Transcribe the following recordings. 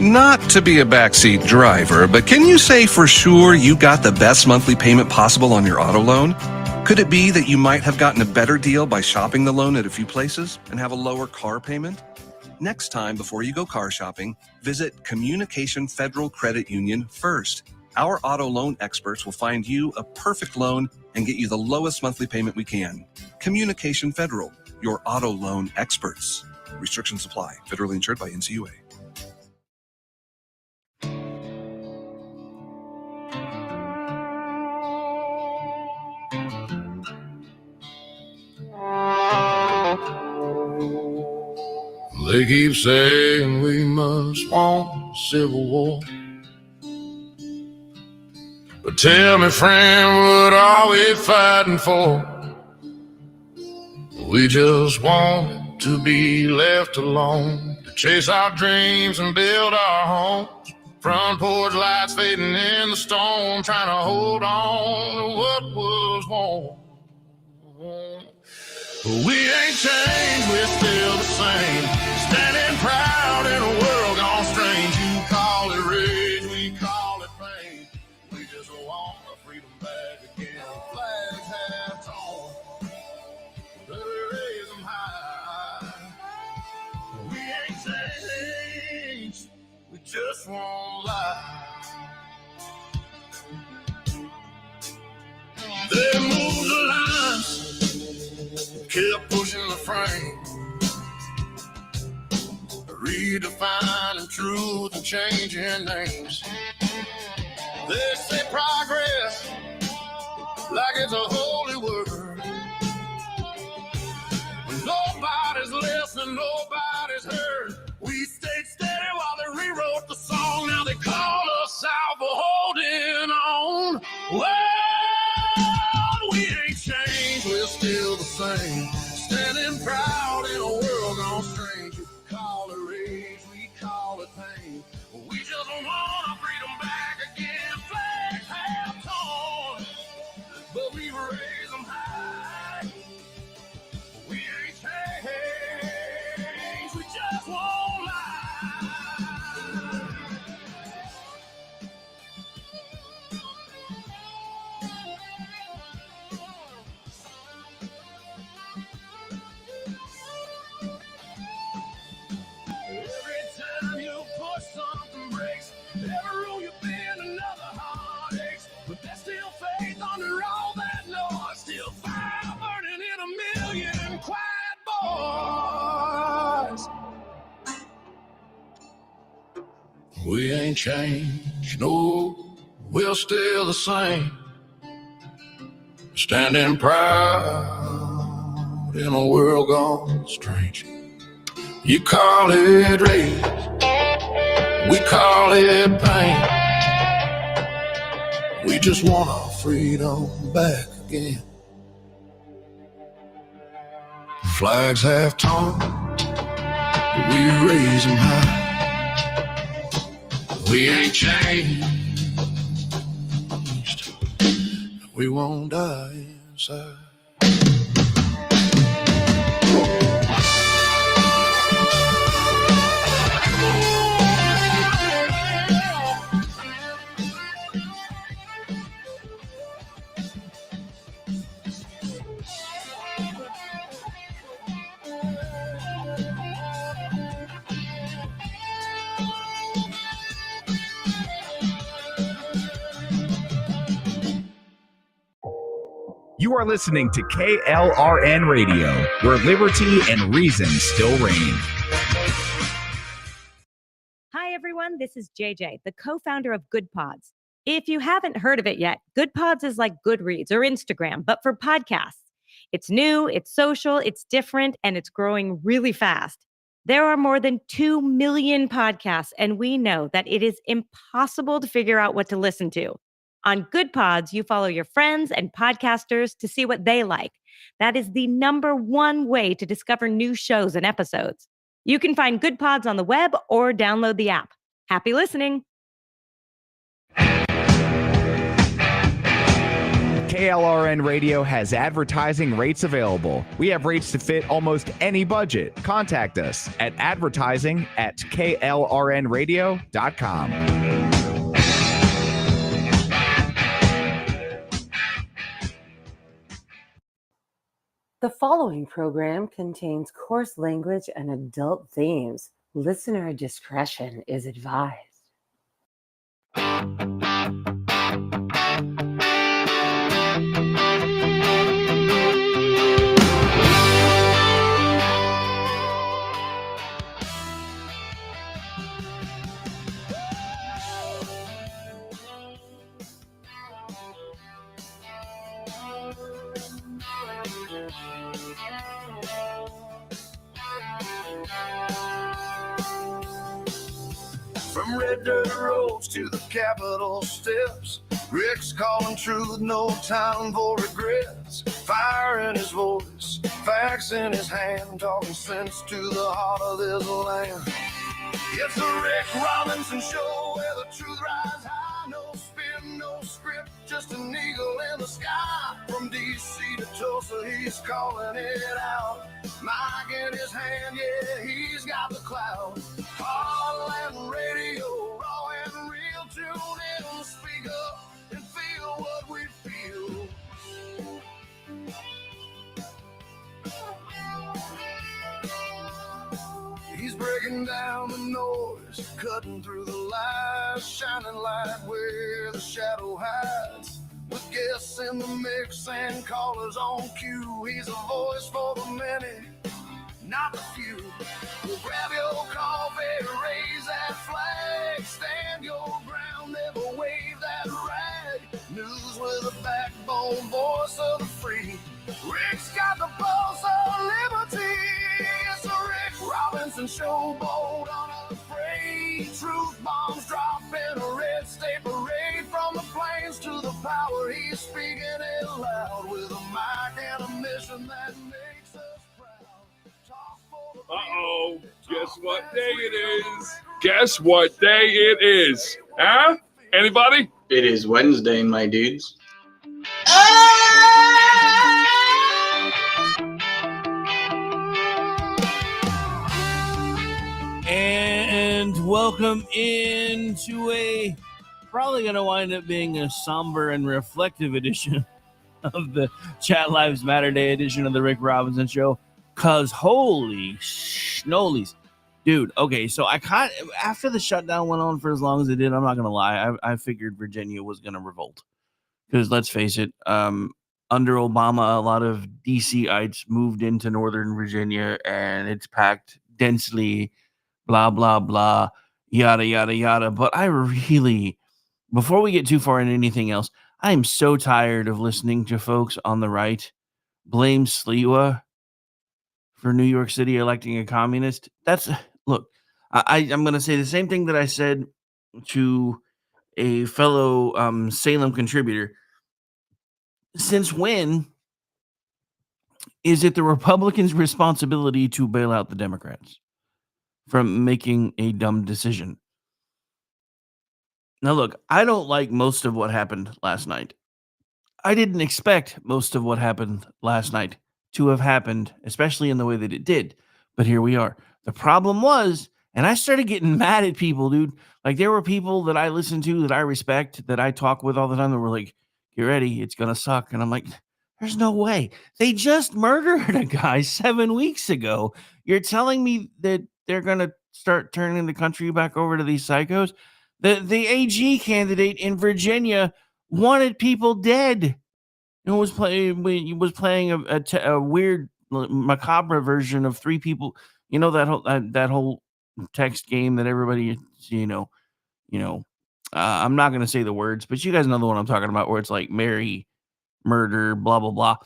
Not to be a backseat driver, but can you say for sure you got the best monthly payment possible on your auto loan? Could it be that you might have gotten a better deal by shopping the loan at a few places and have a lower car payment? Next time, before you go car shopping, visit Communication Federal Credit Union first. Our auto loan experts will find you a perfect loan and get you the lowest monthly payment we can. Communication Federal, your auto loan experts. Restrictions apply. Federally insured by NCUA. They keep saying we must want a civil war. But tell me, friend, what are we fighting for? We just want to be left alone, to chase our dreams and build our homes, Front porch lights fading in the storm, trying to hold on to what was warm. We ain't changed, we're still the same, standing proud in a world gone strange. You call it rage, we call it pain. We just want our freedom back again. Flags have torn, but we raise them high. We ain't changed, we just won't lie. They moved the lines, kept pushing the frame, redefining truth and changing names. They say progress like it's a holy word. Nobody's listening, nobody's heard. We stayed steady while they rewrote the song. Now they call us out for holding on. Well, we ain't changed, we're still the same, standing proud in a world gone strange. You call it rage, we call it pain. We just want our freedom back again. Flags have torn, but we raise them high. We ain't changed, we just won't lie. Every time you push, something breaks. Every rule you bend, another heart aches. But there's still faith under all that noise. Still fire burning in a million quiet boys. We ain't changed, no, we're still the same, standing proud in a world gone strange. You call it rage, we call it pain. We just want our freedom back again. Flags have torn, but we raise them high. We ain't changed, we won't die inside. You are listening to KLRN Radio, where liberty and reason still reign. Hi, everyone. This is JJ, the co-founder of Good Pods. If you haven't heard of it yet, Good Pods is like Goodreads or Instagram, but for podcasts. It's new, it's social, it's different, and it's growing really fast. There are more than 2 million podcasts, and we know that it is impossible to figure out what to listen to. On Good Pods, you follow your friends and podcasters to see what they like. That is the #1 way to discover new shows and episodes. You can find Good Pods on the web or download the app. Happy listening. KLRN Radio has advertising rates available. We have rates to fit almost any budget. Contact us at advertising@klrnradio.com. The following program contains coarse language and adult themes. Listener discretion is advised. From red dirt roads to the Capitol steps, Rick's calling truth, no time for regrets. Fire in his voice, facts in his hand, talking sense to the heart of this land. It's the Rick Robinson Show where the truth rides high. No spin, no script, just an eagle in the sky. From D.C. to Tulsa, he's calling it out. Mic in his hand, yeah, he's got the clout. Heartland Radio, raw and real. Tune in, speak up, and feel what we feel. He's breaking down the noise, cutting through the lies, shining light where the shadow hides. With guests in the mix and callers on cue, he's a voice for the many, not the few. Well, grab your coffee, raise that flag, stand your ground, never wave that rag. News with a backbone, voice of the free. Rick's got the pulse of liberty. It's the Rick Robinson Show, bold, unafraid. Truth bombs drop in a red state parade. From the plains to the power, he's speaking it loud. With a mic and a mission that makes us proud. Talk for the Uh-oh. Guess what day it is? Guess what day it is? Huh? Anybody? It is Wednesday, my dudes. And welcome into a probably going to wind up being a somber and reflective edition of the Chat Lives Matter Day edition of the Rick Robinson Show. Cause holy schnolies. Dude, okay, so after the shutdown went on for as long as it did, I'm not going to lie, I figured Virginia was going to revolt. Because let's face it, under Obama, a lot of DCites moved into Northern Virginia, and it's packed densely, blah, blah, blah, yada, yada, yada. But I really, before we get too far into anything else, I am so tired of listening to folks on the right blame Sliwa for New York City electing a communist. Look, I'm going to say the same thing that I said to a fellow Salem contributor. Since when is it the Republicans' responsibility to bail out the Democrats from making a dumb decision? Now, look, I don't like most of what happened last night. I didn't expect most of what happened last night to have happened, especially in the way that it did. But here we are. The problem was, and I started getting mad at people, dude. Like, there were people that I listen to, that I respect, that I talk with all the time, that were like, get ready, it's going to suck. And I'm like, there's no way. They just murdered a guy 7 weeks ago. You're telling me that they're going to start turning the country back over to these psychos? The AG candidate in Virginia wanted people dead. And was playing a weird, macabre version of three people. You know, that whole text game that everybody, I'm not going to say the words, but you guys know the one I'm talking about, where it's like Mary, murder, blah, blah, blah.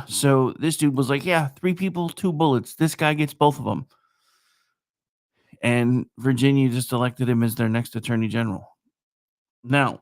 So this dude was like, yeah, 3 people, 2 bullets. This guy gets both of them. And Virginia just elected him as their next attorney general. Now,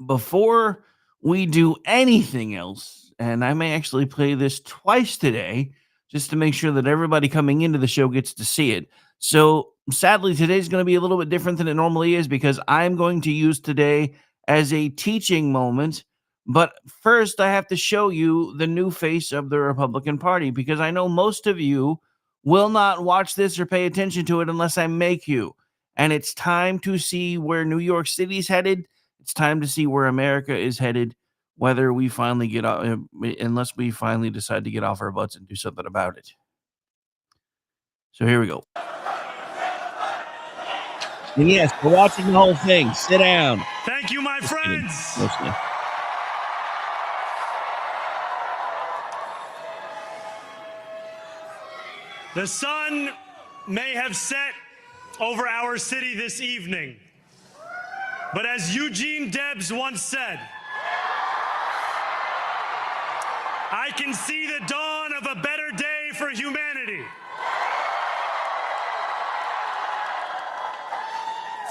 before we do anything else, and I may actually play this twice today, just to make sure that everybody coming into the show gets to see it. So sadly, today's going to be a little bit different than it normally is, because I'm going to use today as a teaching moment. But first, I have to show you the new face of the Republican Party, because I know most of you will not watch this or pay attention to it unless I make you. And it's time to see where New York City's headed. It's time to see where America is headed, whether we finally get off, unless we finally decide to get off our butts and do something about it. So here we go. And yes, we're watching the whole thing. Sit down. Thank you, my friends. Mostly. The sun may have set over our city this evening, but as Eugene Debs once said, I can see the dawn of a better day for humanity.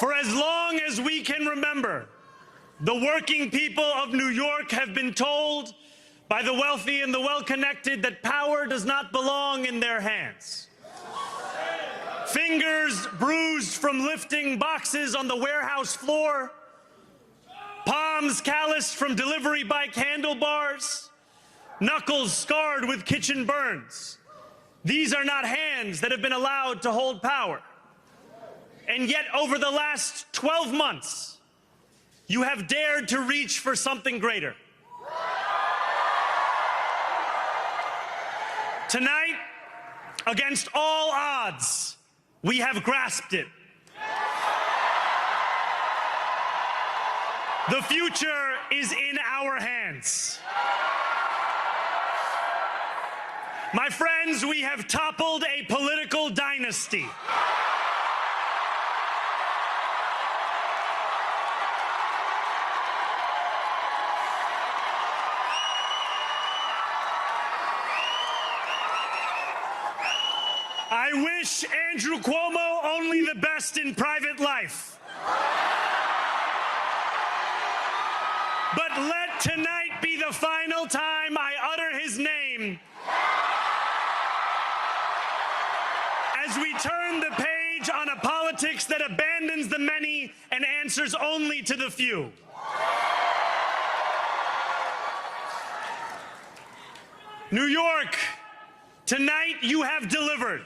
For as long as we can remember, the working people of New York have been told by the wealthy and the well-connected that power does not belong in their hands. fingers bruised from lifting boxes on the warehouse floor, palms calloused from delivery bike handlebars, knuckles scarred with kitchen burns. These are not hands that have been allowed to hold power. And yet, over the last 12 months, you have dared to reach for something greater. Tonight, against all odds, we have grasped it. The future is in our hands. My friends, we have toppled a political dynasty. I wish Andrew Cuomo only the best in private life. But let tonight be the final time I utter his name as we turn the page on a politics that abandons the many and answers only to the few. New York, tonight you have delivered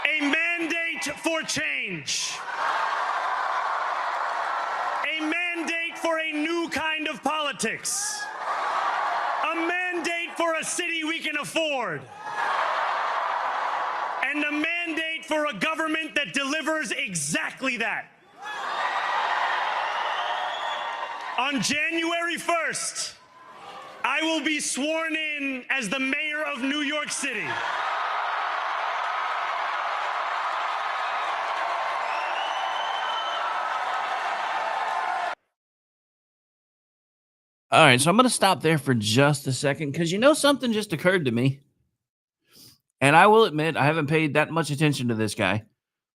a mandate for change, a mandate for a new kind of politics, a mandate for a city we can afford, and a mandate for a government that delivers exactly that. On January 1st, I will be sworn in as the mayor of New York City. All right, so I'm going to stop there for just a second because something just occurred to me. And I will admit, I haven't paid that much attention to this guy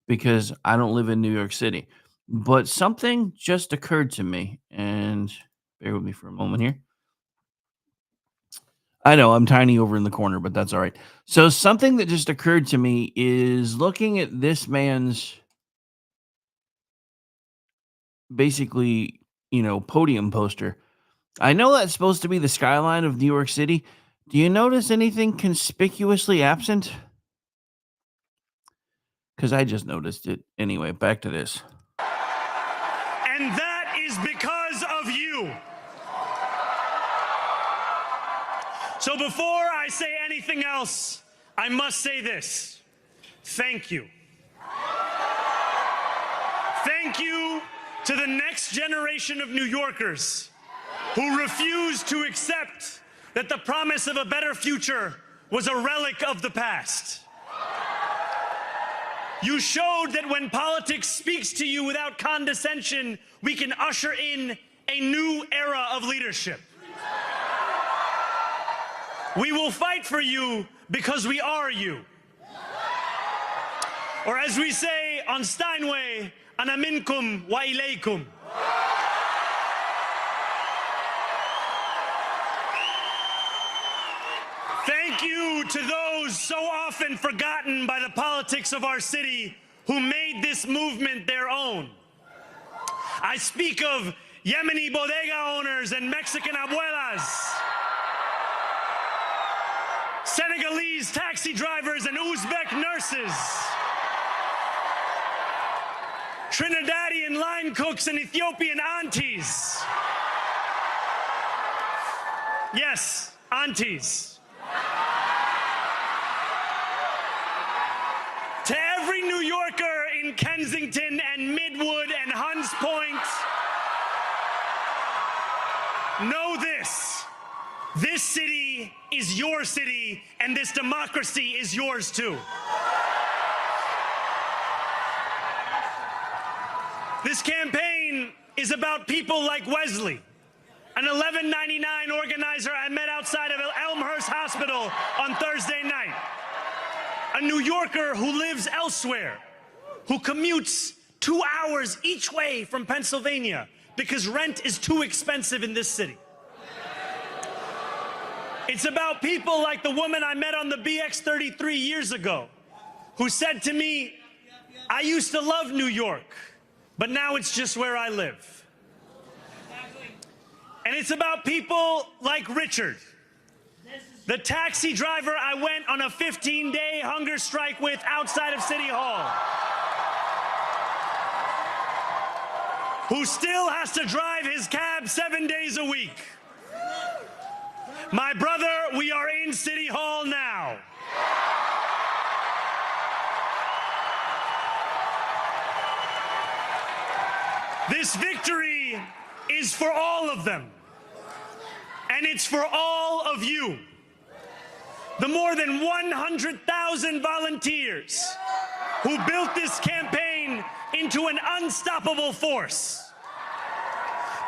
because I don't live in New York City. But something just occurred to me, and bear with me for a moment here. I know I'm tiny over in the corner, but that's all right. So something that just occurred to me is looking at this man's basically, podium poster. I know that's supposed to be the skyline of New York City. Do you notice anything conspicuously absent? Because I just noticed it. Anyway, back to this. And that is because of you. So before I say anything else, I must say this. Thank you. Thank you to the next generation of New Yorkers who refused to accept that the promise of a better future was a relic of the past. You showed that when politics speaks to you without condescension, we can usher in a new era of leadership. We will fight for you because we are you. Or as we say on Steinway, ana minkum wa ilaykum. Thank you to those so often forgotten by the politics of our city who made this movement their own. I speak of Yemeni bodega owners and Mexican abuelas, Senegalese taxi drivers and Uzbek nurses, Trinidadian line cooks and Ethiopian aunties. Yes, aunties. To every New Yorker in Kensington and Midwood and Hunts Point, know this. This city is your city, and this democracy is yours too. This campaign is about people like Wesley, an $11.99 organizer I met outside of Elmhurst Hospital on Thursday night. A New Yorker who lives elsewhere, who commutes 2 hours each way from Pennsylvania because rent is too expensive in this city. It's about people like the woman I met on the BX 33 years ago, who said to me, I used to love New York, but now it's just where I live. And it's about people like Richard, the taxi driver I went on a 15-day hunger strike with outside of City Hall, who still has to drive his cab 7 days a week. My brother, we are in City Hall now. This victory is for all of them, and it's for all of you. The more than 100,000 volunteers who built this campaign into an unstoppable force.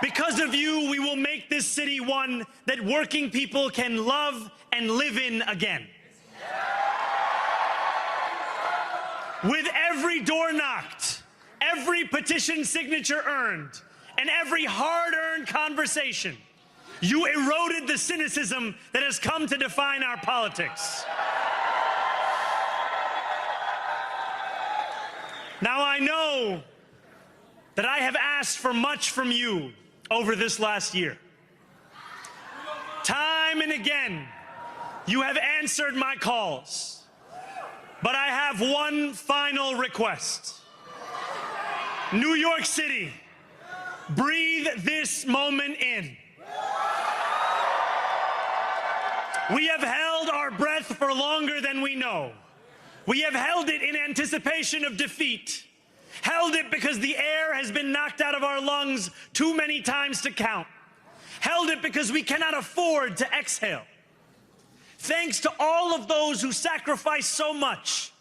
Because of you, we will make this city one that working people can love and live in again. With every door knocked, every petition signature earned, and every hard-earned conversation, you eroded the cynicism that has come to define our politics. Now, I know that I have asked for much from you over this last year. Time and again, you have answered my calls. But I have one final request. New York City, breathe this moment in. We have held our breath for longer than we know. We have held it in anticipation of defeat. Held it because the air has been knocked out of our lungs too many times to count. Held it because we cannot afford to exhale. Thanks to all of those who sacrificed so much,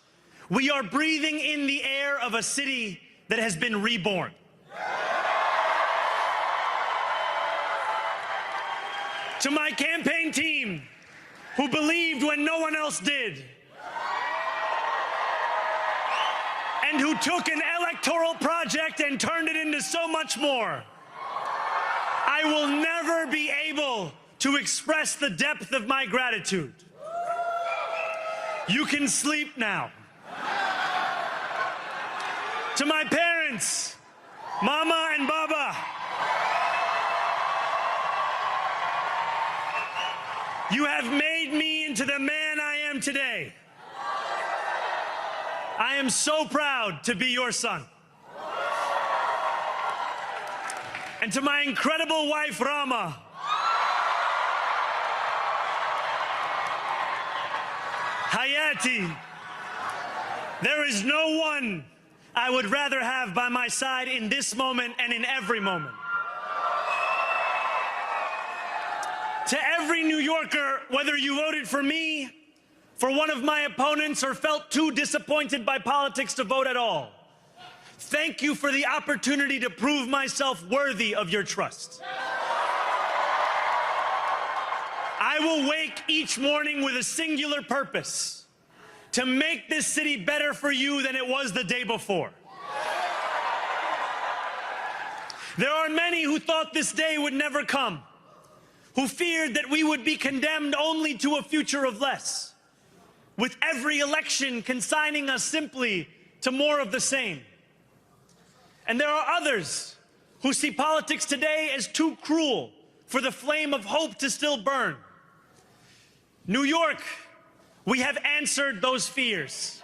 we are breathing in the air of a city that has been reborn. To my campaign team, who believed when no one else did, and who took an electoral project and turned it into so much more, I will never be able to express the depth of my gratitude. You can sleep now. To my parents, Mama and Baba, you have made me into the man I am today. I am so proud to be your son. And to my incredible wife, Rama, Hayati, there is no one I would rather have by my side in this moment and in every moment. To every New Yorker, whether you voted for me, for one of my opponents, or felt too disappointed by politics to vote at all, thank you for the opportunity to prove myself worthy of your trust. I will wake each morning with a singular purpose: to make this city better for you than it was the day before. There are many who thought this day would never come, who feared that we would be condemned only to a future of less, with every election consigning us simply to more of the same. And there are others who see politics today as too cruel for the flame of hope to still burn. New York, we have answered those fears.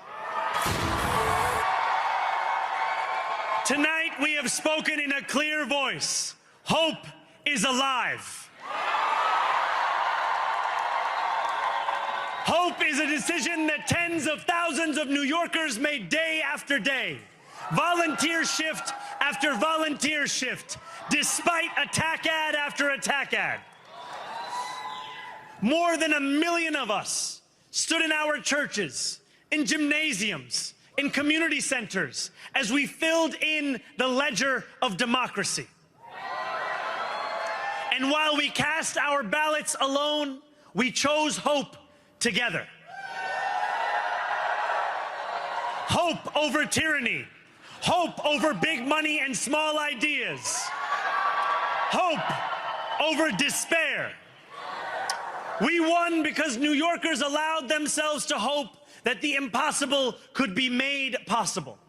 Tonight we have spoken in a clear voice. Hope is alive. Hope is a decision that tens of thousands of New Yorkers made day after day, volunteer shift after volunteer shift, despite attack ad after attack ad. More than 1 million of us stood in our churches, in gymnasiums, in community centers, as we filled in the ledger of democracy. And while we cast our ballots alone, we chose hope together. Hope over tyranny. Hope over big money and small ideas. Hope over despair. We won because New Yorkers allowed themselves to hope that the impossible could be made possible.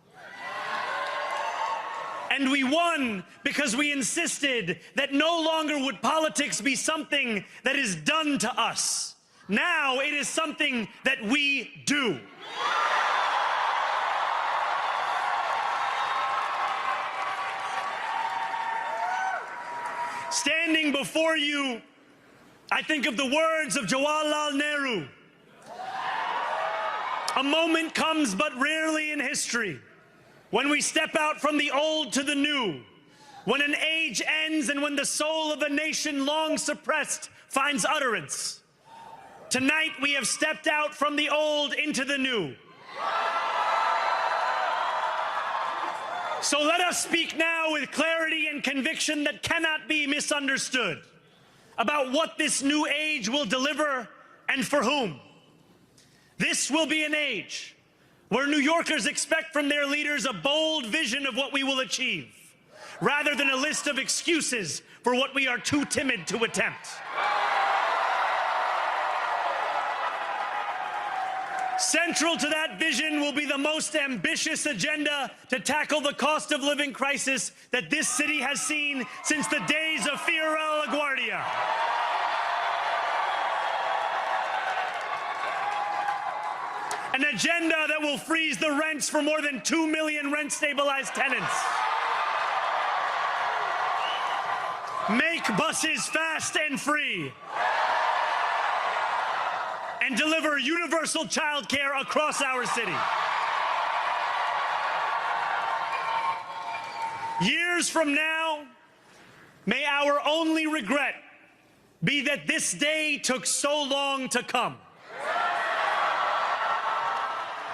And we won because we insisted that no longer would politics be something that is done to us. Now it is something that we do. Standing before you, I think of the words of Jawaharlal Nehru. A moment comes but rarely in history when we step out from the old to the new, when an age ends and when the soul of a nation long suppressed finds utterance. Tonight we have stepped out from the old into the new. So let us speak now with clarity and conviction that cannot be misunderstood about what this new age will deliver and for whom. This will be an age where New Yorkers expect from their leaders a bold vision of what we will achieve, rather than a list of excuses for what we are too timid to attempt. Central to that vision will be the most ambitious agenda to tackle the cost of living crisis that this city has seen since the days of Fiorella LaGuardia. An agenda that will freeze the rents for more than 2 million rent-stabilized tenants. Make buses fast and free. And deliver universal child care across our city. Years from now, may our only regret be that this day took so long to come.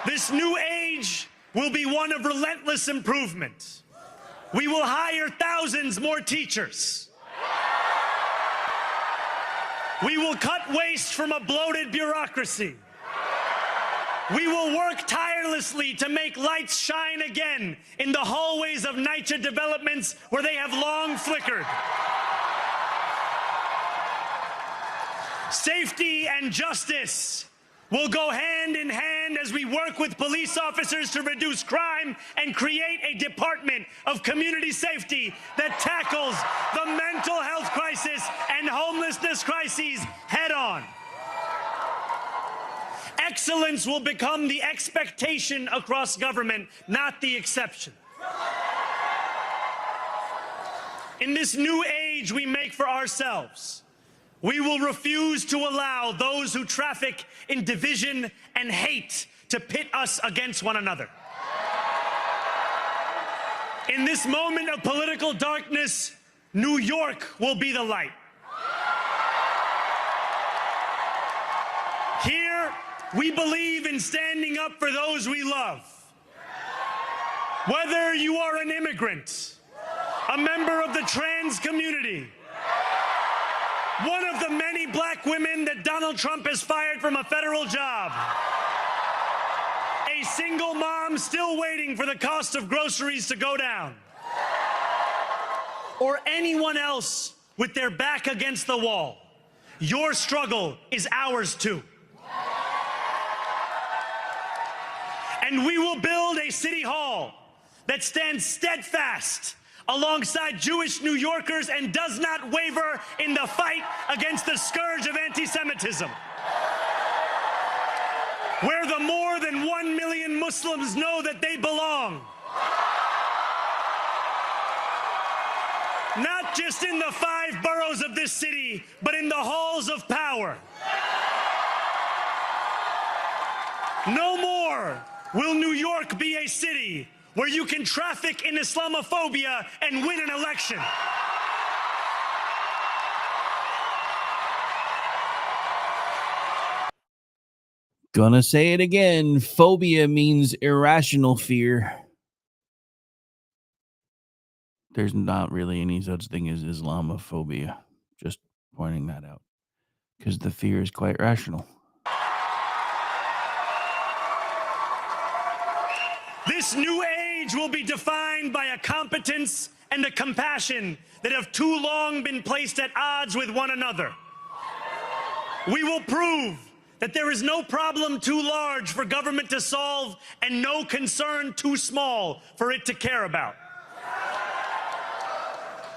This new age will be one of relentless improvement. We will hire thousands more teachers. We will cut waste from a bloated bureaucracy. We will work tirelessly to make lights shine again in the hallways of NYCHA developments where they have long flickered. Safety and justice will go hand in hand as we work with police officers to reduce crime and create a department of community safety that tackles the mental health crisis and homelessness crises head on. Excellence will become the expectation across government, not the exception. In this new age we make for ourselves, we will refuse to allow those who traffic in division and hate to pit us against one another. In this moment of political darkness, New York will be the light. Here, we believe in standing up for those we love. Whether you are an immigrant, a member of the trans community, one of the many black women that Donald Trump has fired from a federal job, a single mom still waiting for the cost of groceries to go down, or anyone else with their back against the wall, your struggle is ours too. And we will build a city hall that stands steadfast alongside Jewish New Yorkers and does not waver in the fight against the scourge of anti-Semitism. Where the more than 1 million Muslims know that they belong. Not just in the 5 boroughs of this city, but in the halls of power. No more will New York be a city where you can traffic in Islamophobia and win an election. Gonna say it again. Phobia means irrational fear. There's not really any such thing as Islamophobia. Just pointing that out. Because the fear is quite rational. This new age will be defined by a competence and a compassion that have too long been placed at odds with one another. We will prove that there is no problem too large for government to solve and no concern too small for it to care about.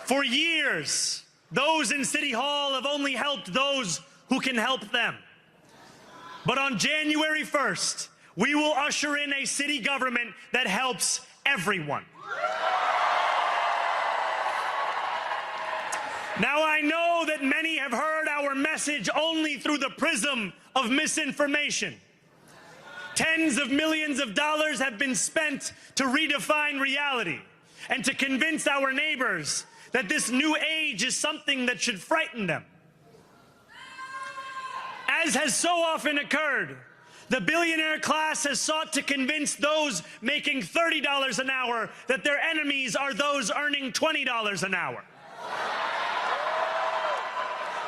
For years, those in City Hall have only helped those who can help them. But on January 1st, we will usher in a city government that helps everyone. Now, I know that many have heard our message only through the prism of misinformation. Tens of millions of dollars have been spent to redefine reality and to convince our neighbors that this new age is something that should frighten them. As has so often occurred, the billionaire class has sought to convince those making $30 an hour that their enemies are those earning $20 an hour.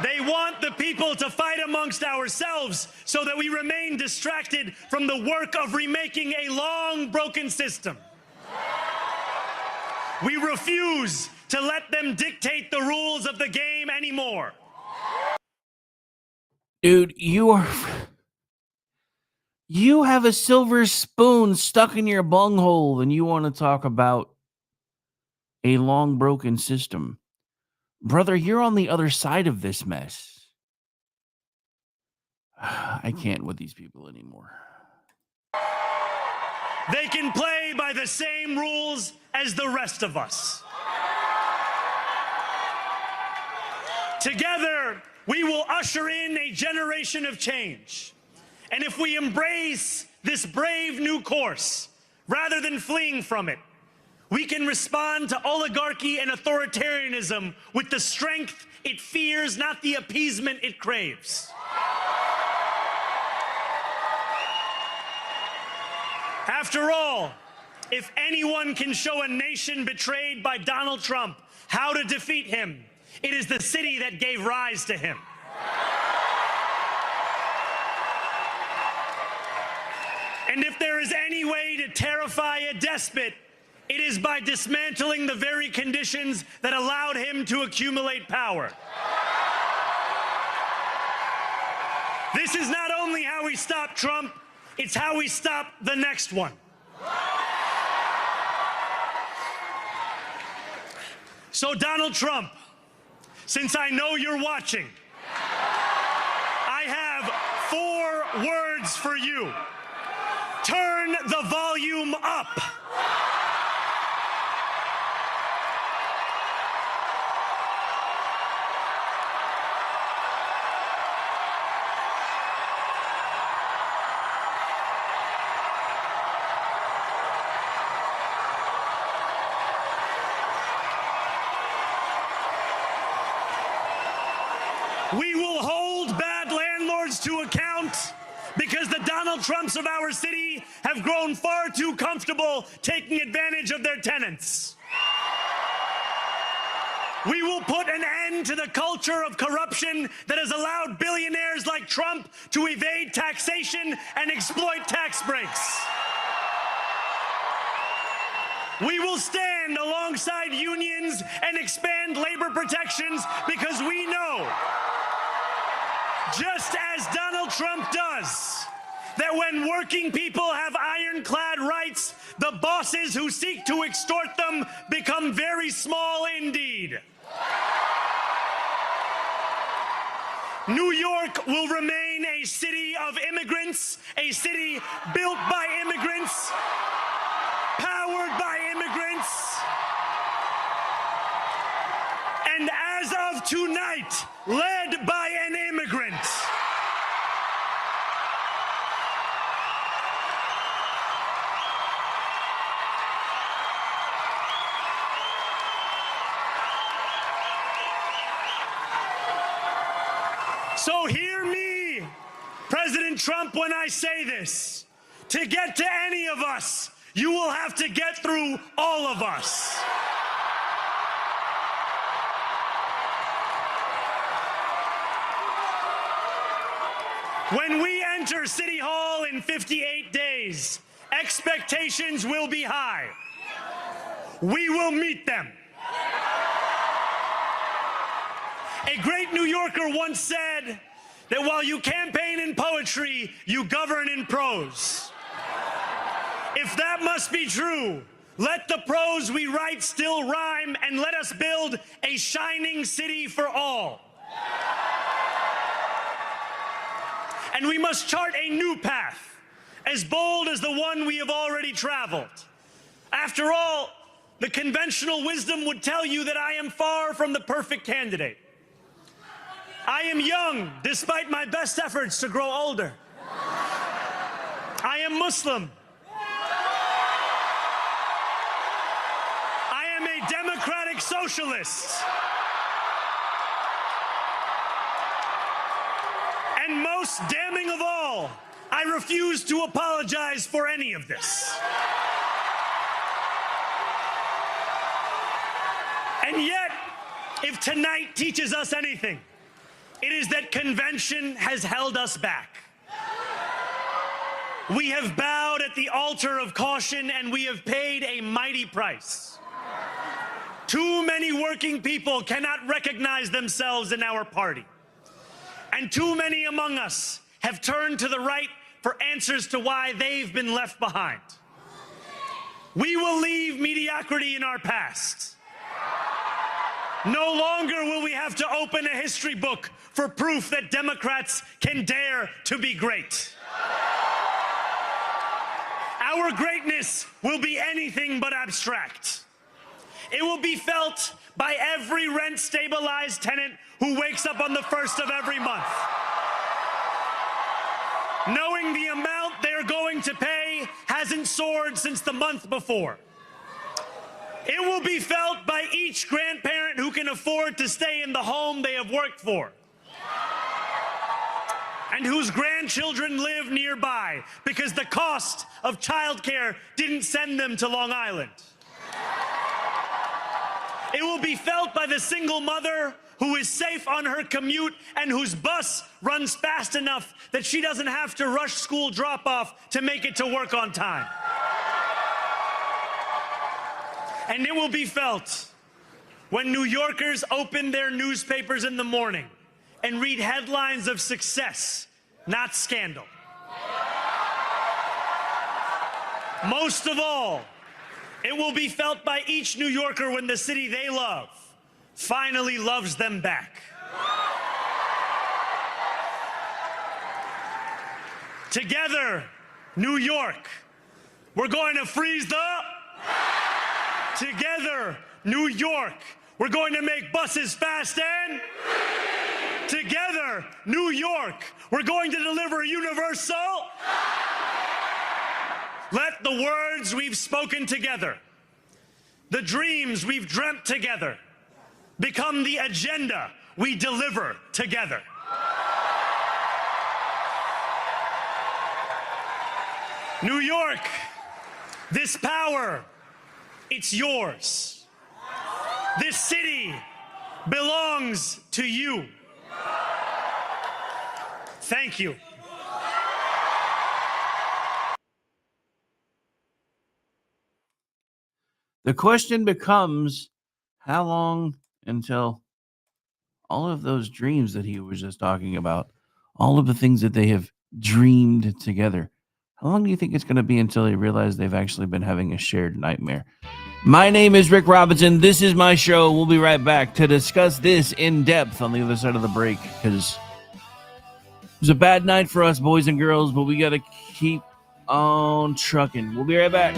They want the people to fight amongst ourselves so that we remain distracted from the work of remaking a long broken system. We refuse to let them dictate the rules of the game anymore. Dude, you have a silver spoon stuck in your bunghole and you want to talk about a long broken system. Brother, you're on the other side of this mess. I can't with these people anymore. They can play by the same rules as the rest of us. Together, we will usher in a generation of change. And if we embrace this brave new course, rather than fleeing from it, we can respond to oligarchy and authoritarianism with the strength it fears, not the appeasement it craves. After all, if anyone can show a nation betrayed by Donald Trump how to defeat him, it is the city that gave rise to him. And if there is any way to terrify a despot, it is by dismantling the very conditions that allowed him to accumulate power. This is not only how we stop Trump, it's how we stop the next one. So, Donald Trump, since I know you're watching, I have 4 words for you. Turn the volume up. We will hold bad landlords to account because the Donald Trumps of our city have grown far too comfortable taking advantage of their tenants. We will put an end to the culture of corruption that has allowed billionaires like Trump to evade taxation and exploit tax breaks. We will stand alongside unions and expand labor protections because we know, just as Donald Trump does, that when working people have ironclad rights, the bosses who seek to extort them become very small indeed. New York will remain a city of immigrants, a city built by immigrants, powered by immigrants, and as of tonight, led by an immigrant. So hear me, President Trump, when I say this. To get to any of us, you will have to get through all of us. When we enter City Hall in 58 days, expectations will be high. We will meet them. A great New Yorker once said that while you campaign in poetry, you govern in prose. If that must be true, let the prose we write still rhyme, and let us build a shining city for all. And we must chart a new path, as bold as the one we have already traveled. After all, the conventional wisdom would tell you that I am far from the perfect candidate. I am young, despite my best efforts to grow older. I am Muslim. I am a democratic socialist. And most damning of all, I refuse to apologize for any of this. And yet, if tonight teaches us anything, it is that convention has held us back. We have bowed at the altar of caution, and we have paid a mighty price. Too many working people cannot recognize themselves in our party. And too many among us have turned to the right for answers to why they've been left behind. We will leave mediocrity in our past. No longer will we have to open a history book for proof that Democrats can dare to be great. Our greatness will be anything but abstract. It will be felt by every rent-stabilized tenant who wakes up on the first of every month, knowing the amount they're going to pay hasn't soared since the month before. It will be felt by each grandparent who can afford to stay in the home they have worked for, and whose grandchildren live nearby because the cost of childcare didn't send them to Long Island. It will be felt by the single mother who is safe on her commute and whose bus runs fast enough that she doesn't have to rush school drop-off to make it to work on time. And it will be felt when New Yorkers open their newspapers in the morning and read headlines of success, not scandal. Most of all, it will be felt by each New Yorker when the city they love finally loves them back. Together, New York, we're going to freeze the... Together, New York, we're going to make buses fast and... Together, New York, we're going to deliver universal... Let the words we've spoken together, the dreams we've dreamt together, become the agenda we deliver together. New York, this power, it's yours. This city belongs to you. Thank you. The question becomes, how long until all of those dreams that he was just talking about, all of the things that they have dreamed together, how long do you think it's going to be until they realize they've actually been having a shared nightmare? My name is Rick Robinson. This is my show. We'll be right back to discuss this in depth on the other side of the break, because it was a bad night for us boys and girls, but we got to keep on trucking. We'll be right back.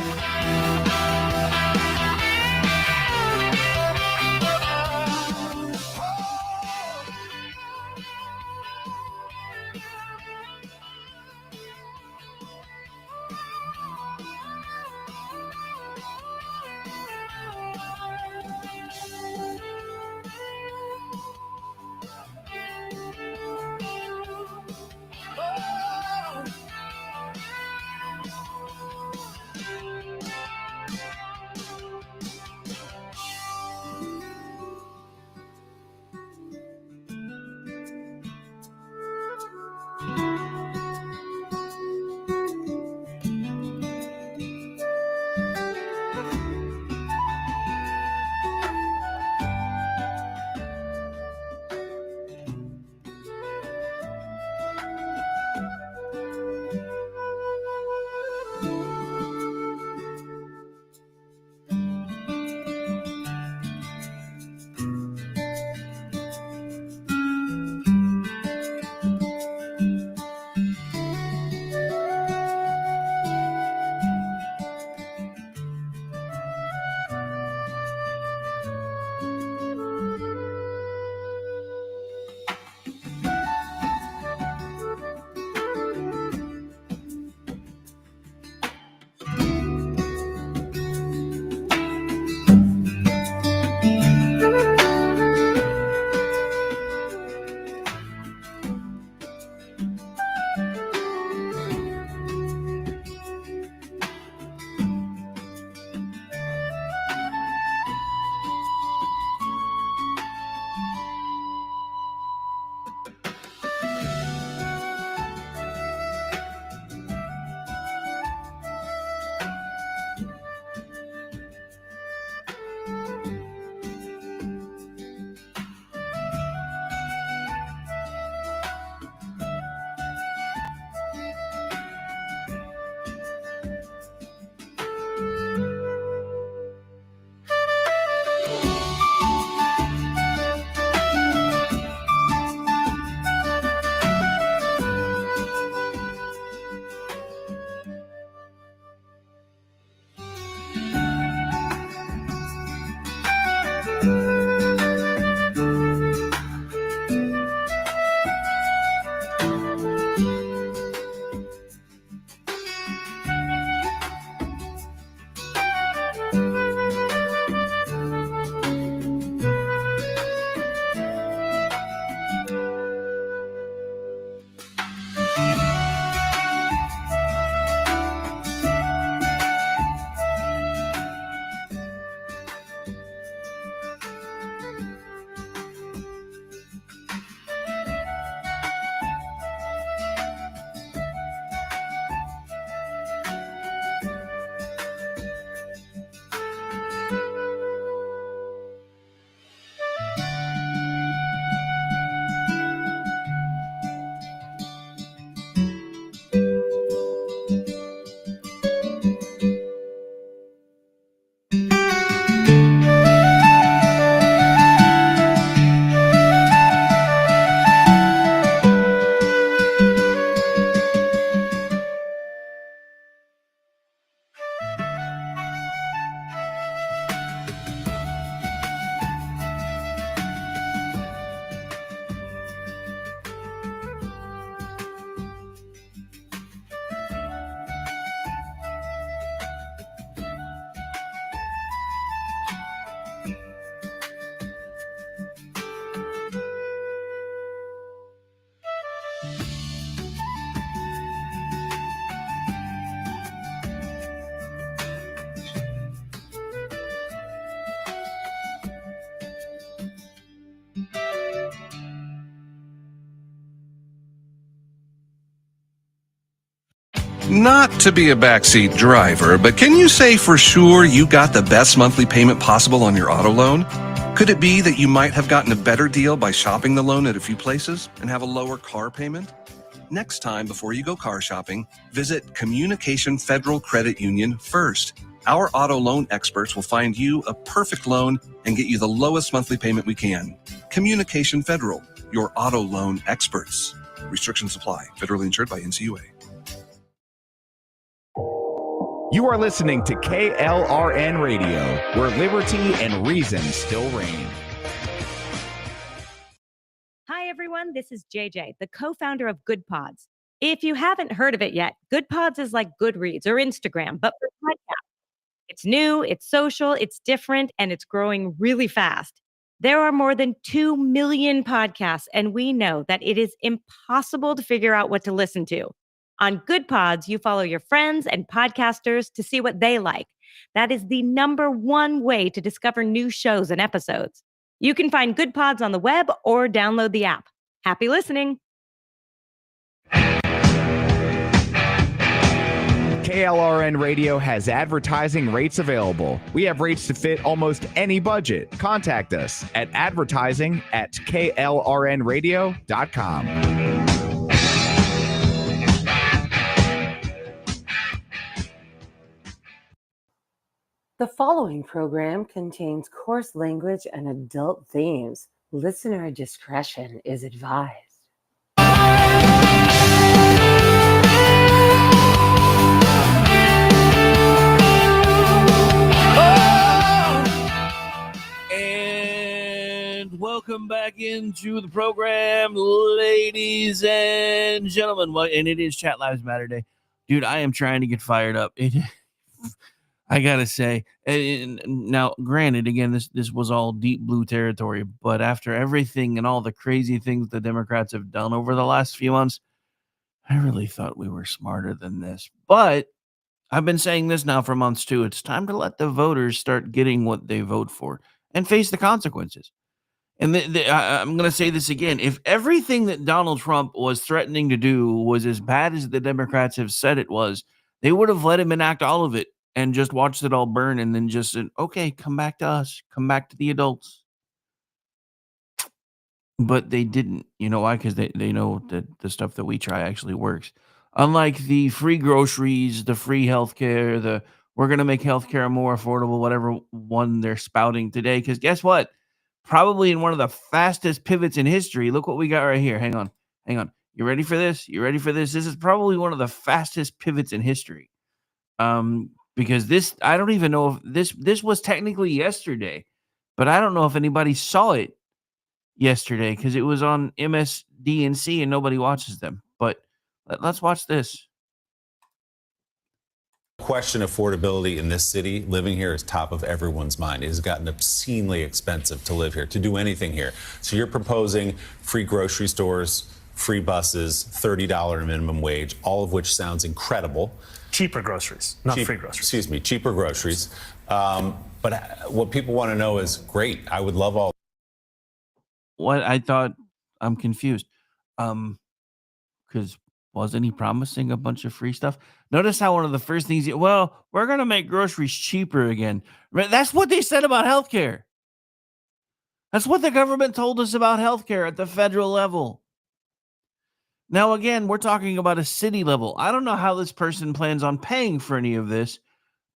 Not to be a backseat driver, but can you say for sure you got the best monthly payment possible on your auto loan? Could it be that you might have gotten a better deal by shopping the loan at a few places and have a lower car payment? Next time, before you go car shopping, visit Communication Federal Credit Union first. Our auto loan experts will find you a perfect loan and get you the lowest monthly payment we can. Communication Federal, your auto loan experts. Restrictions apply. Federally insured by NCUA. You are listening to KLRN Radio, where liberty and reason still reign. Hi, everyone. This is JJ, the co-founder of Good Pods. If you haven't heard of it yet, Good Pods is like Goodreads or Instagram, but for podcasts. It's new, it's social, it's different, and it's growing really fast. There are more than 2 million podcasts, and we know that it is impossible to figure out what to listen to. On Good Pods, you follow your friends and podcasters to see what they like. That is the #1 way to discover new shows and episodes. You can find Good Pods on the web or download the app. Happy listening. KLRN Radio has advertising rates available. We have rates to fit almost any budget. Contact us at advertising@klrnradio.com. The following program contains coarse language and adult themes. Listener discretion is advised. And welcome back into the program, ladies and gentlemen. Well, and it is Chat Lives Matter Day. Dude, I am trying to get fired up. I gotta say, and now granted, again, this was all deep blue territory, but after everything and all the crazy things the Democrats have done over the last few months, I really thought we were smarter than this. But I've been saying this now for months too. It's time to let the voters start getting what they vote for and face the consequences. And I'm going to say this again. If everything that Donald Trump was threatening to do was as bad as the Democrats have said it was, they would have let him enact all of it and just watched it all burn and then just said, okay, come back to us. Come back to the adults. But they didn't. You know why? Because they know that the stuff that we try actually works. Unlike the free groceries, the free healthcare, we're going to make healthcare more affordable, whatever one they're spouting today. Because guess what? Probably in one of the fastest pivots in history. Look what we got right here. Hang on. You ready for this? This is probably one of the fastest pivots in history. Because this, I don't even know if this was technically yesterday, but I don't know if anybody saw it yesterday because it was on MSDNC and nobody watches them. But let's watch this. Question affordability in this city. Living here is top of everyone's mind. It has gotten obscenely expensive to live here, to do anything here. So you're proposing free grocery stores, free buses, $30 minimum wage, all of which sounds incredible. Cheaper groceries, not free groceries. Excuse me, cheaper groceries. But what people want to know is, great, I would love all. What I thought, I'm confused. Because wasn't he promising a bunch of free stuff? Notice how one of the first things, we're going to make groceries cheaper again. That's what they said about healthcare. That's what the government told us about healthcare at the federal level. Now, again, we're talking about a city level. I don't know how this person plans on paying for any of this,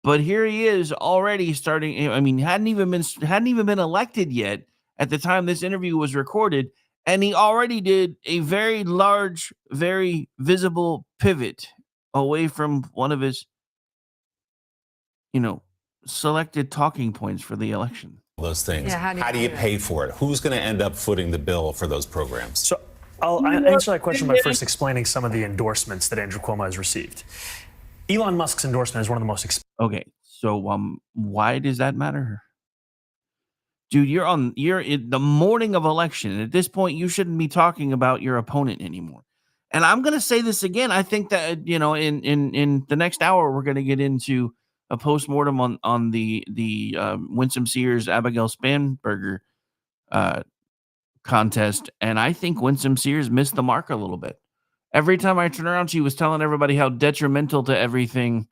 but here he is already starting. I mean, hadn't even been elected yet at the time this interview was recorded, and he already did a very large, very visible pivot away from one of his, selected talking points for the election. Those things. Yeah, how do you pay for it? Who's going to end up footing the bill for those programs? So I'll answer that question by first explaining some of the endorsements that Andrew Cuomo has received. Elon Musk's endorsement is one of the most expensive. Okay, so why does that matter? Dude, you're in the morning of election, and at this point, you shouldn't be talking about your opponent anymore. And I'm going to say this again. I think that, in the next hour, we're going to get into a postmortem on the Winsome Sears Abigail Spanberger contest, and I think Winsome Sears missed the mark a little bit. Every time I turned around, she was telling everybody how detrimental to everything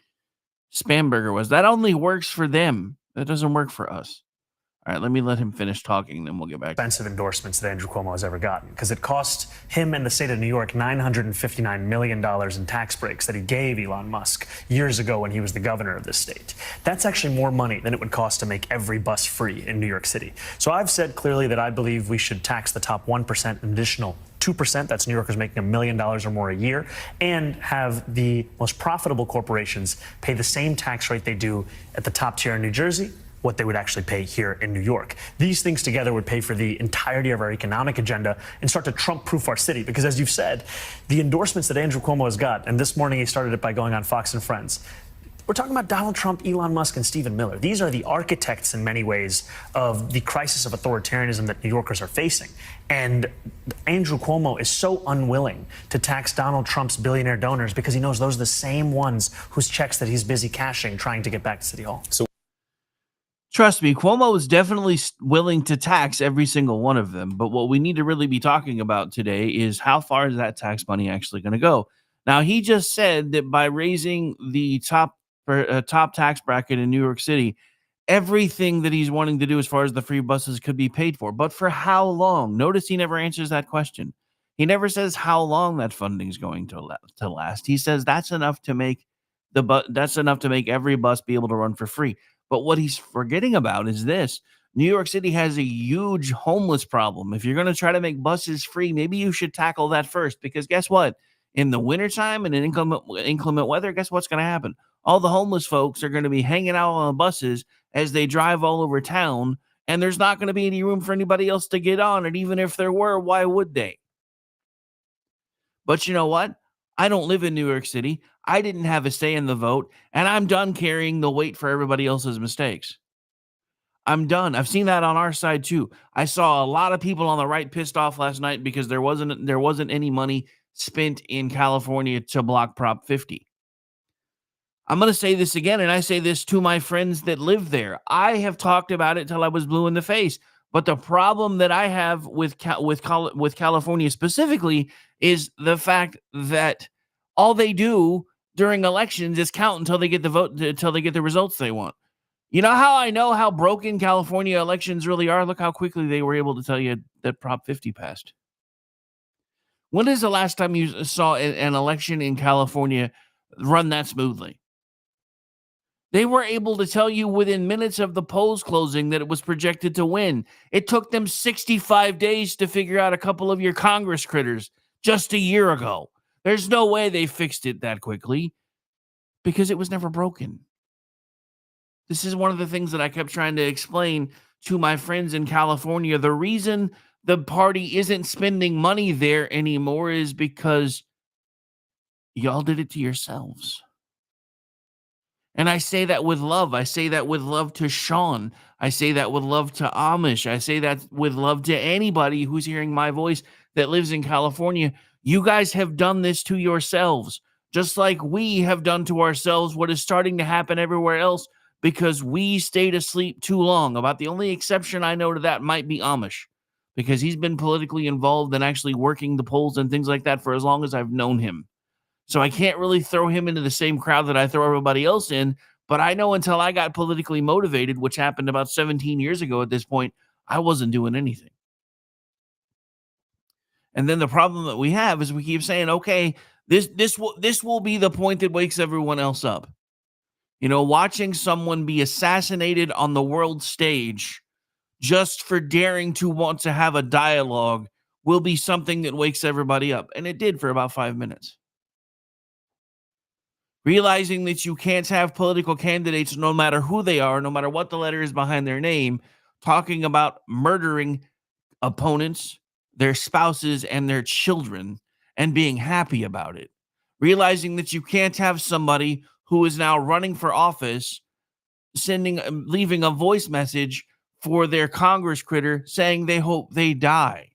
Spamberger was. That only works for them. That doesn't work for us. All right, let him finish talking, then we'll get back. Expensive endorsements that Andrew Cuomo has ever gotten, because it cost him and the state of New York $959 million in tax breaks that he gave Elon Musk years ago when he was the governor of this state. That's actually more money than it would cost to make every bus free in New York City. So I've said clearly that I believe we should tax the top 1% an additional 2%, that's New Yorkers making $1 million or more a year, and have the most profitable corporations pay the same tax rate they do at the top tier in New Jersey, what they would actually pay here in New York. These things together would pay for the entirety of our economic agenda and start to Trump-proof our city. Because as you've said, the endorsements that Andrew Cuomo has got, and this morning he started it by going on Fox and Friends, we're talking about Donald Trump, Elon Musk, and Stephen Miller. These are the architects in many ways of the crisis of authoritarianism that New Yorkers are facing. And Andrew Cuomo is so unwilling to tax Donald Trump's billionaire donors because he knows those are the same ones whose checks that he's busy cashing trying to get back to City Hall. So trust me, Cuomo is definitely willing to tax every single one of them. But what we need to really be talking about today is how far is that tax money actually going to go? Now, he just said that by raising the top tax bracket in New York City, everything that he's wanting to do as far as the free buses could be paid for. But for how long? Notice he never answers that question. He never says how long that funding is going to last. He says that's enough to make every bus be able to run for free. But what he's forgetting about is this. New York City has a huge homeless problem. If you're going to try to make buses free, maybe you should tackle that first. Because guess what? In the wintertime and in inclement weather, guess what's going to happen? All the homeless folks are going to be hanging out on the buses as they drive all over town, and there's not going to be any room for anybody else to get on. And even if there were, why would they? But you know what? I don't live in New York City. I didn't have a say in the vote, and I'm done carrying the weight for everybody else's mistakes. I'm done. I've seen that on our side too. I saw a lot of people on the right pissed off last night because there wasn't any money spent in California to block Prop 50. I'm going to say this again, and I say this to my friends that live there. I have talked about it till I was blue in the face. But the problem that I have with California specifically is the fact that all they do during elections is count until they get the vote, until they get the results they want. You know how I know how broken California elections really are? Look how quickly they were able to tell you that Prop 50 passed. When is the last time you saw an election in California run that smoothly? They were able to tell you within minutes of the polls closing that it was projected to win. It took them 65 days to figure out a couple of your Congress critters just a year ago. There's no way they fixed it that quickly because it was never broken. This is one of the things that I kept trying to explain to my friends in California. The reason the party isn't spending money there anymore is because y'all did it to yourselves. And I say that with love. I say that with love to Sean. I say that with love to Amish. I say that with love to anybody who's hearing my voice that lives in California. You guys have done this to yourselves, just like we have done to ourselves what is starting to happen everywhere else because we stayed asleep too long. About the only exception I know to that might be Amish, because he's been politically involved and actually working the polls and things like that for as long as I've known him. So I can't really throw him into the same crowd that I throw everybody else in. But I know until I got politically motivated, which happened about 17 years ago at this point, I wasn't doing anything. And then the problem that we have is we keep saying, okay, this will be the point that wakes everyone else up. You know, watching someone be assassinated on the world stage just for daring to want to have a dialogue will be something that wakes everybody up. And it did for about 5 minutes. Realizing that you can't have political candidates, no matter who they are, no matter what the letter is behind their name, talking about murdering opponents, their spouses, and their children, and being happy about it. Realizing that you can't have somebody who is now running for office leaving a voice message for their Congress critter saying they hope they die.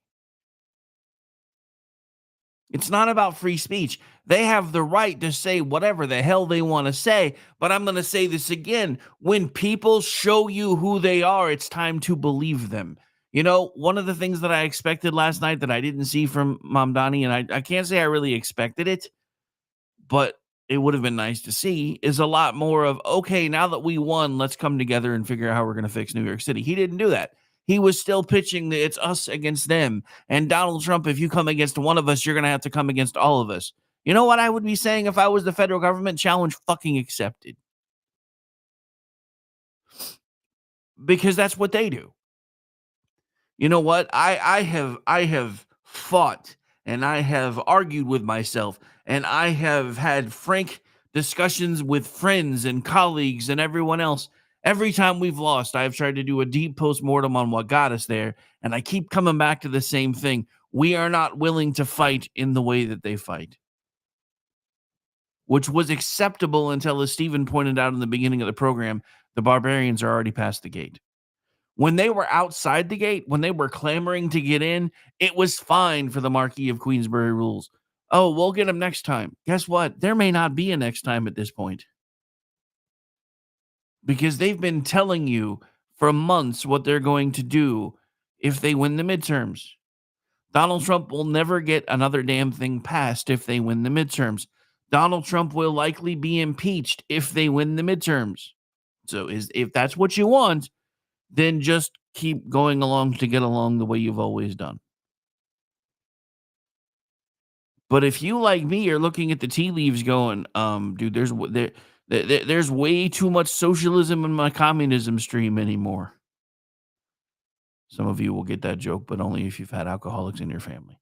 It's not about free speech. They have the right to say whatever the hell they want to say. But I'm going to say this again. When people show you who they are, it's time to believe them. You know, one of the things that I expected last night that I didn't see from Mamdani, and I can't say I really expected it, but it would have been nice to see, is a lot more of, okay, now that we won, let's come together and figure out how we're going to fix New York City. He didn't do that. He was still pitching the it's us against them. And Donald Trump, if you come against one of us, you're going to have to come against all of us. You know what I would be saying if I was the federal government? Challenge fucking accepted. Because that's what they do. You know what? I have fought and I have argued with myself and I have had frank discussions with friends and colleagues and everyone else. Every time we've lost, I've tried to do a deep postmortem on what got us there, and I keep coming back to the same thing. We are not willing to fight in the way that they fight, which was acceptable until, as Stephen pointed out in the beginning of the program, the barbarians are already past the gate. When they were outside the gate, when they were clamoring to get in, it was fine for the Marquis of Queensberry rules. Oh, we'll get them next time. Guess what? There may not be a next time at this point. Because they've been telling you for months what they're going to do if they win the midterms. Donald Trump will never get another damn thing passed if they win the midterms. Donald Trump will likely be impeached if they win the midterms. So if that's what you want, then just keep going along to get along the way you've always done. But if you, like me, are looking at the tea leaves going, dude, there's way too much socialism in my communism stream anymore. Some of you will get that joke, but only if you've had alcoholics in your family.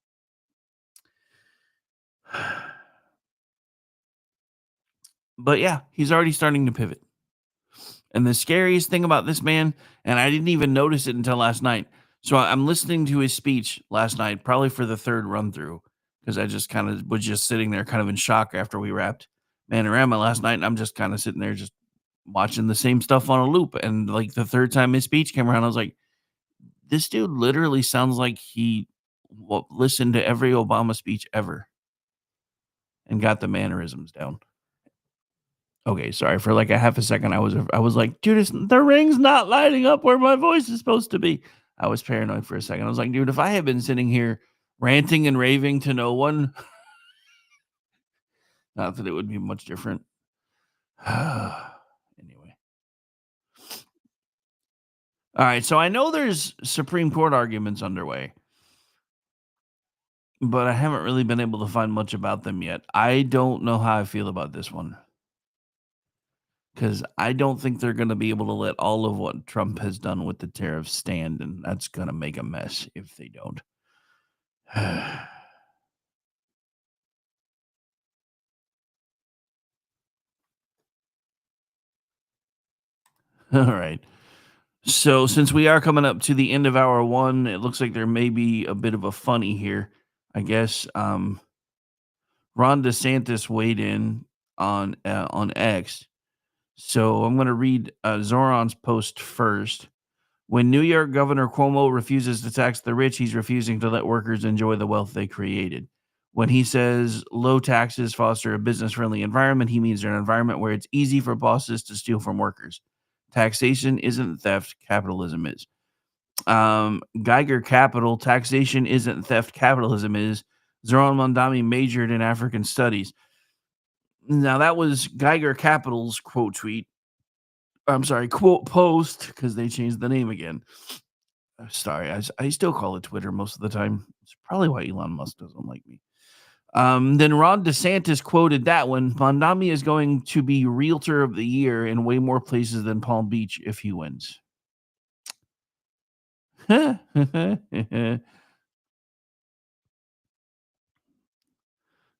But yeah, he's already starting to pivot. And the scariest thing about this man, and I didn't even notice it until last night. So I'm listening to his speech last night, probably for the third run through, because I just kind of was just sitting there kind of in shock after we wrapped Manorama last night. And I'm just kind of sitting there just watching the same stuff on a loop. And like the third time his speech came around, I was like, this dude literally sounds like he listened to every Obama speech ever and got the mannerisms down. Okay, sorry. For like a half a second, I was like, dude, the ring's not lighting up where my voice is supposed to be. I was paranoid for a second. I was like, dude, if I had been sitting here ranting and raving to no one, not that it would be much different. Anyway. All right, so I know there's Supreme Court arguments underway, but I haven't really been able to find much about them yet. I don't know how I feel about this one, because I don't think they're going to be able to let all of what Trump has done with the tariffs stand, and that's going to make a mess if they don't. All right. So since we are coming up to the end of hour one, it looks like there may be a bit of a funny here. I guess Ron DeSantis weighed in on X. So I'm going to read Zoran's post first. When New York Governor Cuomo refuses to tax the rich, he's refusing to let workers enjoy the wealth they created. When he says low taxes foster a business-friendly environment, he means an environment where it's easy for bosses to steal from workers. Taxation isn't theft, capitalism is. Geiger Capital, taxation isn't theft, capitalism is. Zoran Mondami majored in African studies. Now, that was Geiger Capital's quote tweet. I'm sorry, quote post, because they changed the name again. Sorry, I still call it Twitter most of the time. It's probably why Elon Musk doesn't like me. Then Ron DeSantis quoted that one. Mondami is going to be Realtor of the Year in way more places than Palm Beach if he wins.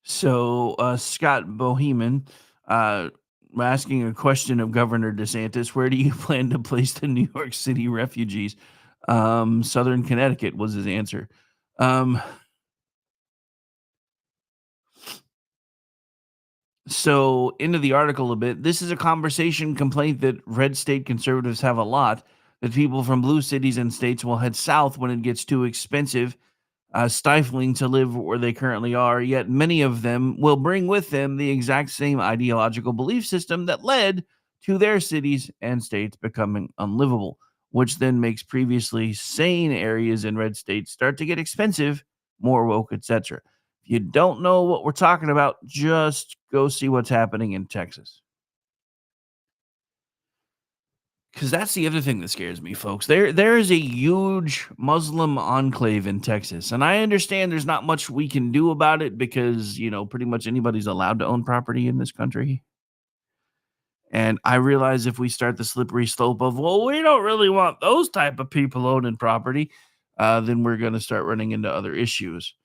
So Scott Boheman asking a question of Governor DeSantis, where do you plan to place the New York City refugees? Southern Connecticut was his answer. So into the article a bit, this is a conversation complaint that red state conservatives have a lot, that people from blue cities and states will head south when it gets too expensive, stifling to live where they currently are, yet many of them will bring with them the exact same ideological belief system that led to their cities and states becoming unlivable. which then makes previously sane areas in red states start to get expensive, more woke, etc. If you don't know what we're talking about, just go see what's happening in Texas. Because that's the other thing that scares me, folks. There is a huge Muslim enclave in Texas, and I understand there's not much we can do about it because, pretty much anybody's allowed to own property in this country. And I realize if we start the slippery slope of, well, we don't really want those type of people owning property, then we're going to start running into other issues.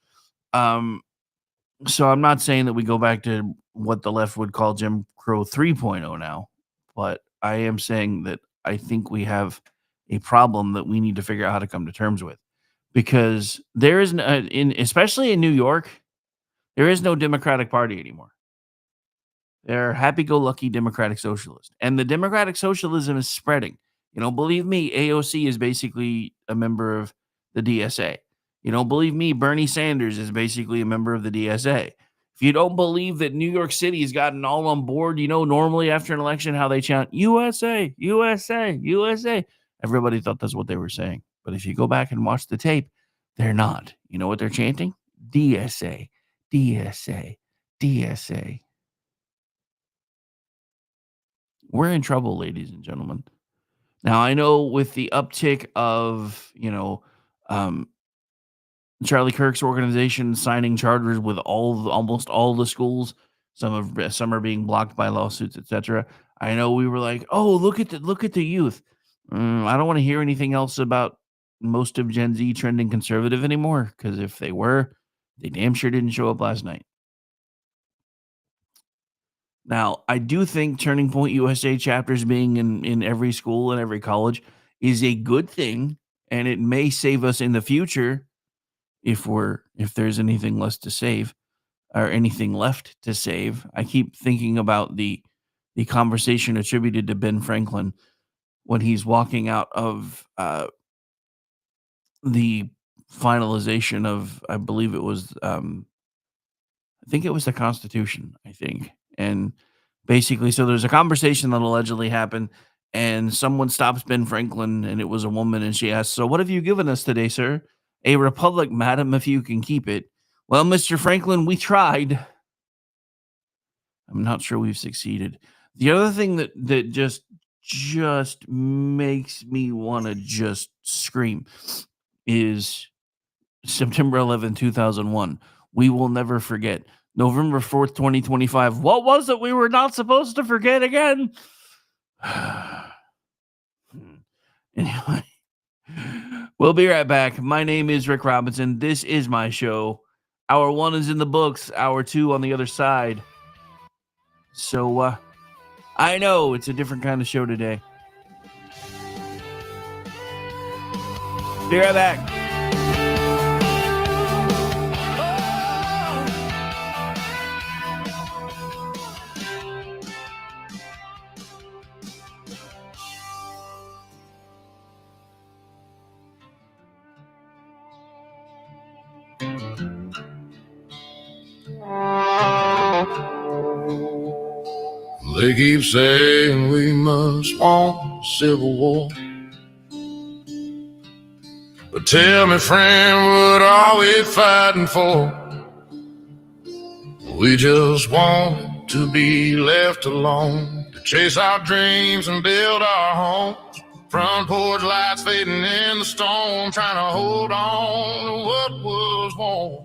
So I'm not saying that we go back to what the left would call Jim Crow 3.0 now, but I am saying that I think we have a problem that we need to figure out how to come to terms with, because there is, especially in New York, there is no Democratic Party anymore. They're happy-go-lucky Democratic Socialist, and the Democratic Socialism is spreading. Believe me, AOC is basically a member of the DSA. Believe me, Bernie Sanders is basically a member of the DSA. If you don't believe that New York City has gotten all on board, normally after an election, how they chant, USA, USA, USA. Everybody thought that's what they were saying. But if you go back and watch the tape, they're not. You know what they're chanting? DSA, DSA, DSA. We're in trouble, ladies and gentlemen. Now, I know with the uptick of, Charlie Kirk's organization signing charters with almost all the schools, some are being blocked by lawsuits, etc. I know we were like, oh, look at the youth. I don't want to hear anything else about most of Gen Z trending conservative anymore, because if they were, they damn sure didn't show up last night. Now, I do think Turning Point USA chapters being in every school and every college is a good thing, and it may save us in the future if there's anything less to save or anything left to save. I keep thinking about the conversation attributed to Ben Franklin when he's walking out of the finalization of, I believe it was, I think it was the Constitution, And basically, so there's a conversation that allegedly happened, and someone stops Ben Franklin, and it was a woman, and she asks, so what have you given us today, sir? A republic, madam, if you can keep it. Well, Mr. Franklin, we tried. I'm not sure we've succeeded. The other thing that just makes me want to just scream is September 11, 2001. We will never forget. November 4th, 2025. What was it we were not supposed to forget again? Anyway, we'll be right back. My name is Rick Robinson. This is my show. Hour 1 is in the books. Hour 2 on the other side. So, I know it's a different kind of show today. Be right back. They keep saying we must want civil war. But tell me, friend, what are we fighting for? We just want to be left alone, to chase our dreams and build our homes. Front porch lights fading in the storm, trying to hold on to what was warm.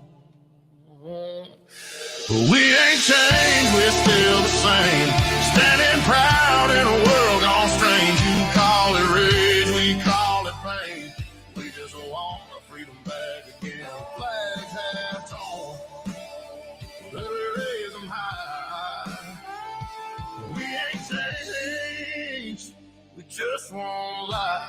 We ain't changed, we're still the same, standing proud in a world gone strange. You call it rage, we call it pain. We just want our freedom back again. Flags have torn, let me raise them high. We ain't changed, we just won't lie.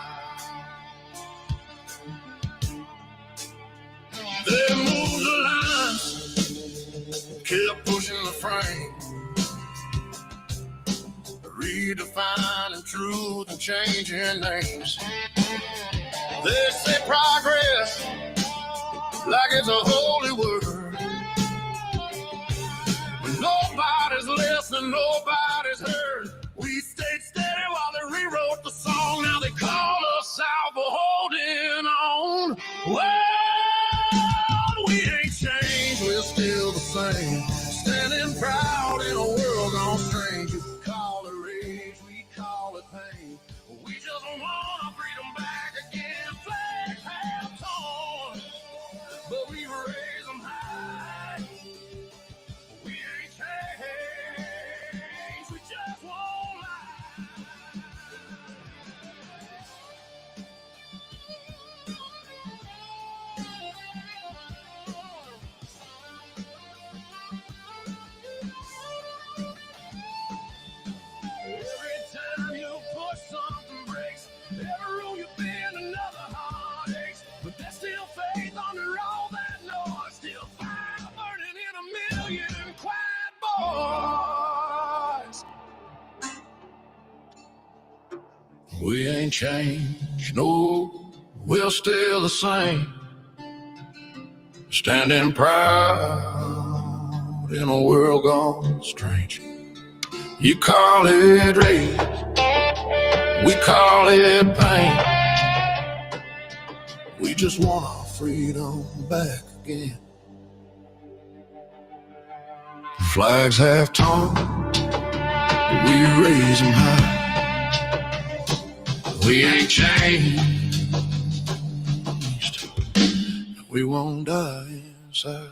They moved the lines, kept pushing the frame, redefining truth and changing names. They say progress like it's a holy word, but nobody's listening, nobody's heard. We stayed steady while they rewrote the song. Now they call us We ain't changed, no, we're still the same. Standing proud in a world gone strange. You call it rage, we call it pain. We just want our freedom back again. Flags have torn, but we raise them high. We ain't changed, we won't die inside.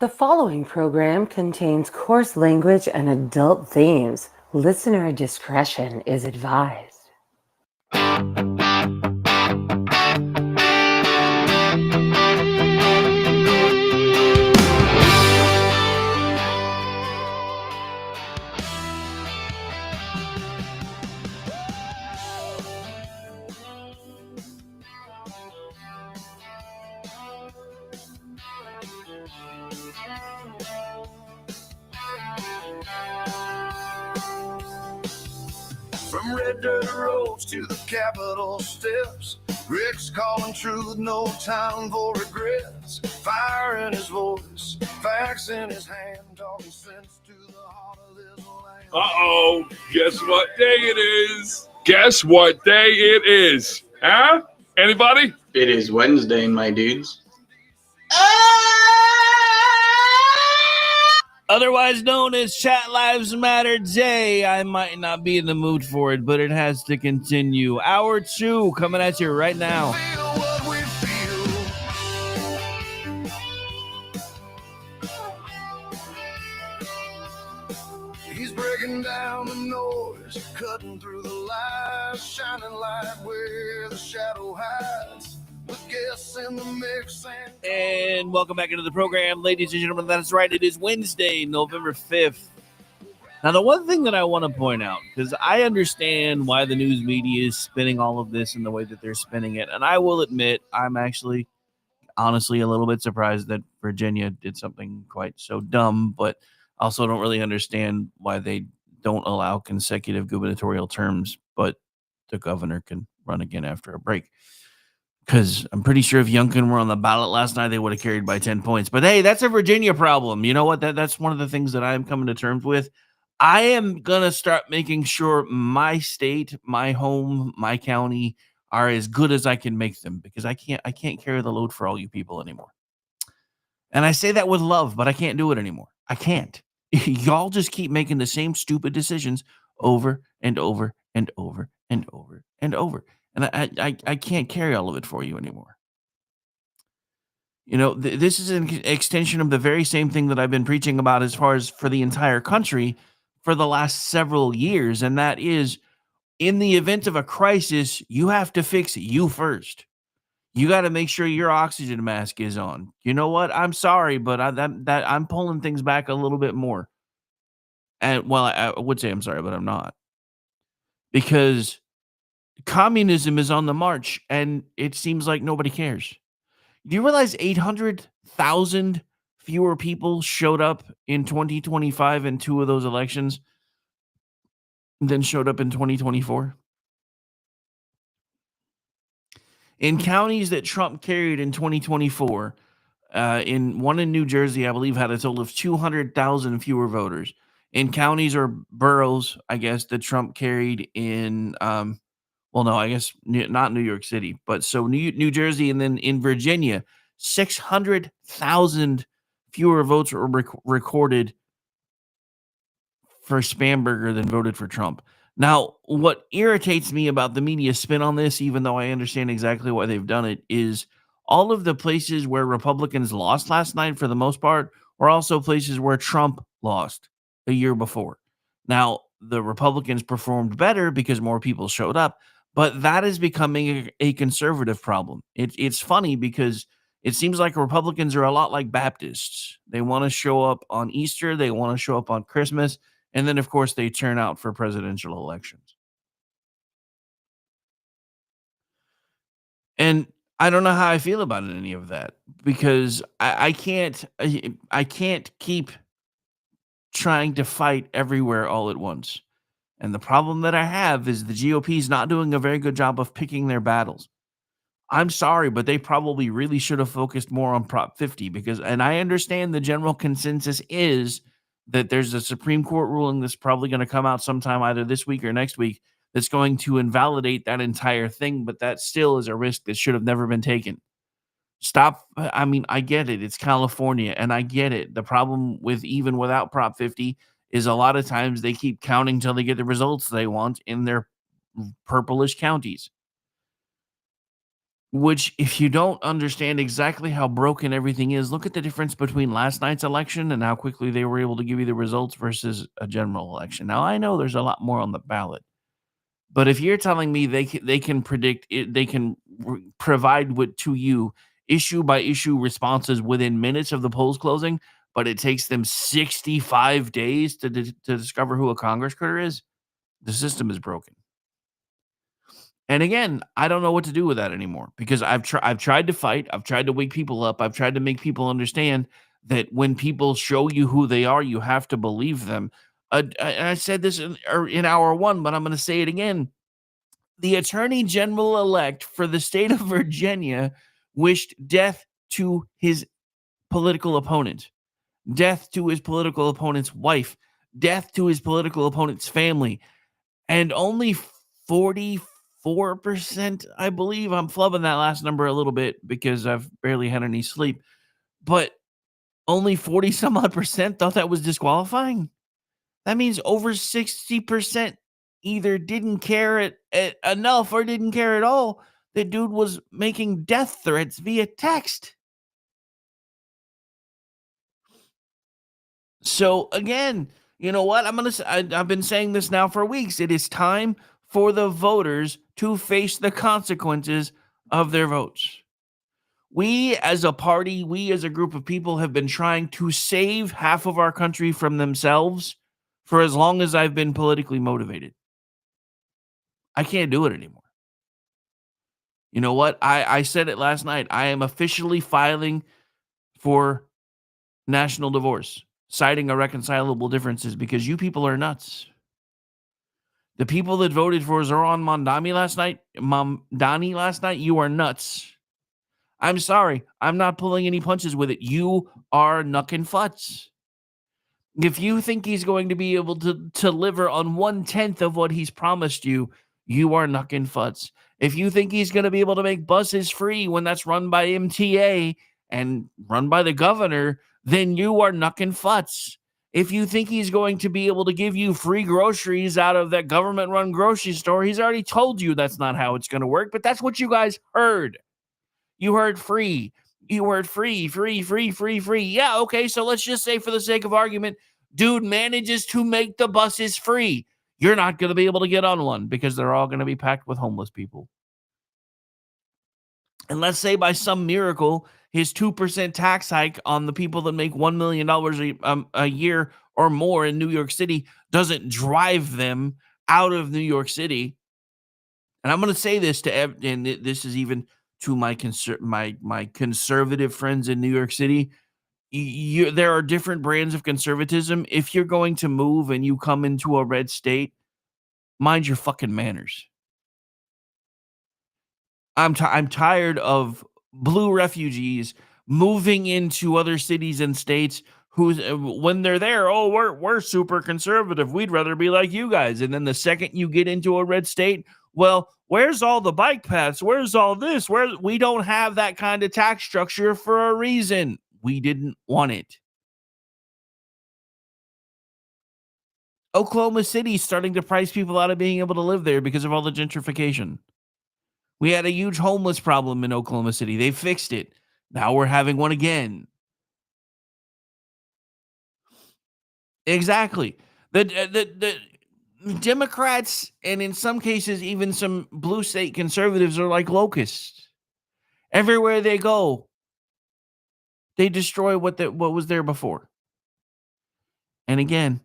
The following program contains coarse language and adult themes. Listener discretion is advised. From red dirt roads to the Capitol steps, Rick's calling truth, no time for regrets. Fire in his voice, facts in his hand, talking sense to the heart of this land. Uh-oh. Guess what day it is? Guess what day it is? Huh? Anybody? It is Wednesday, my dudes. Otherwise known as Chat Lives Matter Day. I might not be in the mood for it, but it has to continue. Hour 2 coming at you right now. Feel what we feel. He's breaking down the noise, cutting through the lies, shining light where the shadow hides. With guests in the mix And welcome back into the program, ladies and gentlemen. That's right. It is Wednesday, November 5th. Now, the one thing that I want to point out, because I understand why the news media is spinning all of this in the way that they're spinning it, and I will admit I'm actually, honestly, a little bit surprised that Virginia did something quite so dumb, but also don't really understand why they don't allow consecutive gubernatorial terms, but the governor can run again after a break. Because I'm pretty sure if Youngkin were on the ballot last night, they would have carried by 10 points. But hey, that's a Virginia problem. You know what? That's one of the things that I am coming to terms with. I am going to start making sure my state, my home, my county are as good as I can make them, because I can't carry the load for all you people anymore. And I say that with love, but I can't do it anymore. I can't. Y'all just keep making the same stupid decisions over and over and over and over and over. And I can't carry all of it for you anymore. You know, this is an extension of the very same thing that I've been preaching about as far as for the entire country for the last several years. And that is, in the event of a crisis, you have to fix you first. You got to make sure your oxygen mask is on. You know what? I'm sorry, but I'm pulling things back a little bit more. And well, I would say I'm sorry, but I'm not. Because communism is on the march, and it seems like nobody cares. Do you realize 800,000 fewer people showed up in 2025 in 2 of those elections than showed up in 2024? In counties that Trump carried in 2024, in one in New Jersey, I believe, had a total of 200,000 fewer voters. In counties or boroughs, I guess, that Trump carried in well, no, I guess not New York City, but so New Jersey, and then in Virginia, 600,000 fewer votes were recorded for Spamberger than voted for Trump. Now, what irritates me about the media spin on this, even though I understand exactly why they've done it, is all of the places where Republicans lost last night, for the most part, were also places where Trump lost a year before. Now, the Republicans performed better because more people showed up, but that is becoming a conservative problem. It's funny because it seems like Republicans are a lot like Baptists. They want to show up on Easter, they want to show up on Christmas, and then, of course, they turn out for presidential elections. And I don't know how I feel about any of that, because I can't keep trying to fight everywhere all at once. And the problem that I have is the GOP is not doing a very good job of picking their battles. I'm sorry, but they probably really should have focused more on Prop 50, because, and I understand the general consensus is that there's a Supreme Court ruling that's probably going to come out sometime either this week or next week that's going to invalidate that entire thing, but that still is a risk that should have never been taken. Stop. I mean, I get it. It's California, and I get it. The problem with even without Prop 50 is a lot of times they keep counting till they get the results they want in their purplish counties. Which, if you don't understand exactly how broken everything is, look at the difference between last night's election and how quickly they were able to give you the results versus a general election. Now, I know there's a lot more on the ballot, but if you're telling me they can predict it, they can provide to you issue by issue responses within minutes of the polls closing, but it takes them 65 days to discover who a Congress critter is, the system is broken. And again, I don't know what to do with that anymore because I've tried to fight. I've tried to wake people up. I've tried to make people understand that when people show you who they are, you have to believe them. I said this in hour one, but I'm going to say it again. The Attorney General elect for the state of Virginia wished death to his political opponent, death to his political opponent's wife, death to his political opponent's family, and only 44%, I believe. I'm flubbing that last number a little bit because I've barely had any sleep, but only 40 some odd percent thought that was disqualifying. That means over 60% either didn't care enough or didn't care at all. The dude was making death threats via text. So again, you know what? I've been saying this now for weeks. It is time for the voters to face the consequences of their votes. We as a party, we as a group of people have been trying to save half of our country from themselves for as long as I've been politically motivated. I can't do it anymore. You know what? I said it last night. I am officially filing for national divorce, citing irreconcilable differences because you people are nuts. The people that voted for Zoran Mamdani last night, you are nuts. I'm sorry. I'm not pulling any punches with it. You are knuckin' futz. If you think he's going to be able to deliver on 1/10 of what he's promised you, you are knuckin' futz. If you think he's going to be able to make buses free when that's run by MTA and run by the governor, then you are knuckin' futz. If you think he's going to be able to give you free groceries out of that government-run grocery store, he's already told you that's not how it's going to work, but that's what you guys heard. You heard free. You heard free. Yeah, okay, so let's just say for the sake of argument, dude manages to make the buses free. You're not going to be able to get on one because they're all going to be packed with homeless people. And let's say by some miracle, his 2% tax hike on the people that make $1 million a year or more in New York City doesn't drive them out of New York City. And I'm going to say this and this is even to my conservative friends in New York City. There are different brands of conservatism. If you're going to move and you come into a red state, mind your fucking manners. I'm tired of blue refugees moving into other cities and states who, when they're there, oh, we're super conservative. We'd rather be like you guys. And then the second you get into a red state, well, where's all the bike paths? Where's all this? We don't have that kind of tax structure for a reason. We didn't want it. Oklahoma City is starting to price people out of being able to live there because of all the gentrification. We had a huge homeless problem in Oklahoma City. They fixed it. Now we're having one again. Exactly. The Democrats, and in some cases, even some blue state conservatives, are like locusts. Everywhere they go, they destroy what was there before. And again,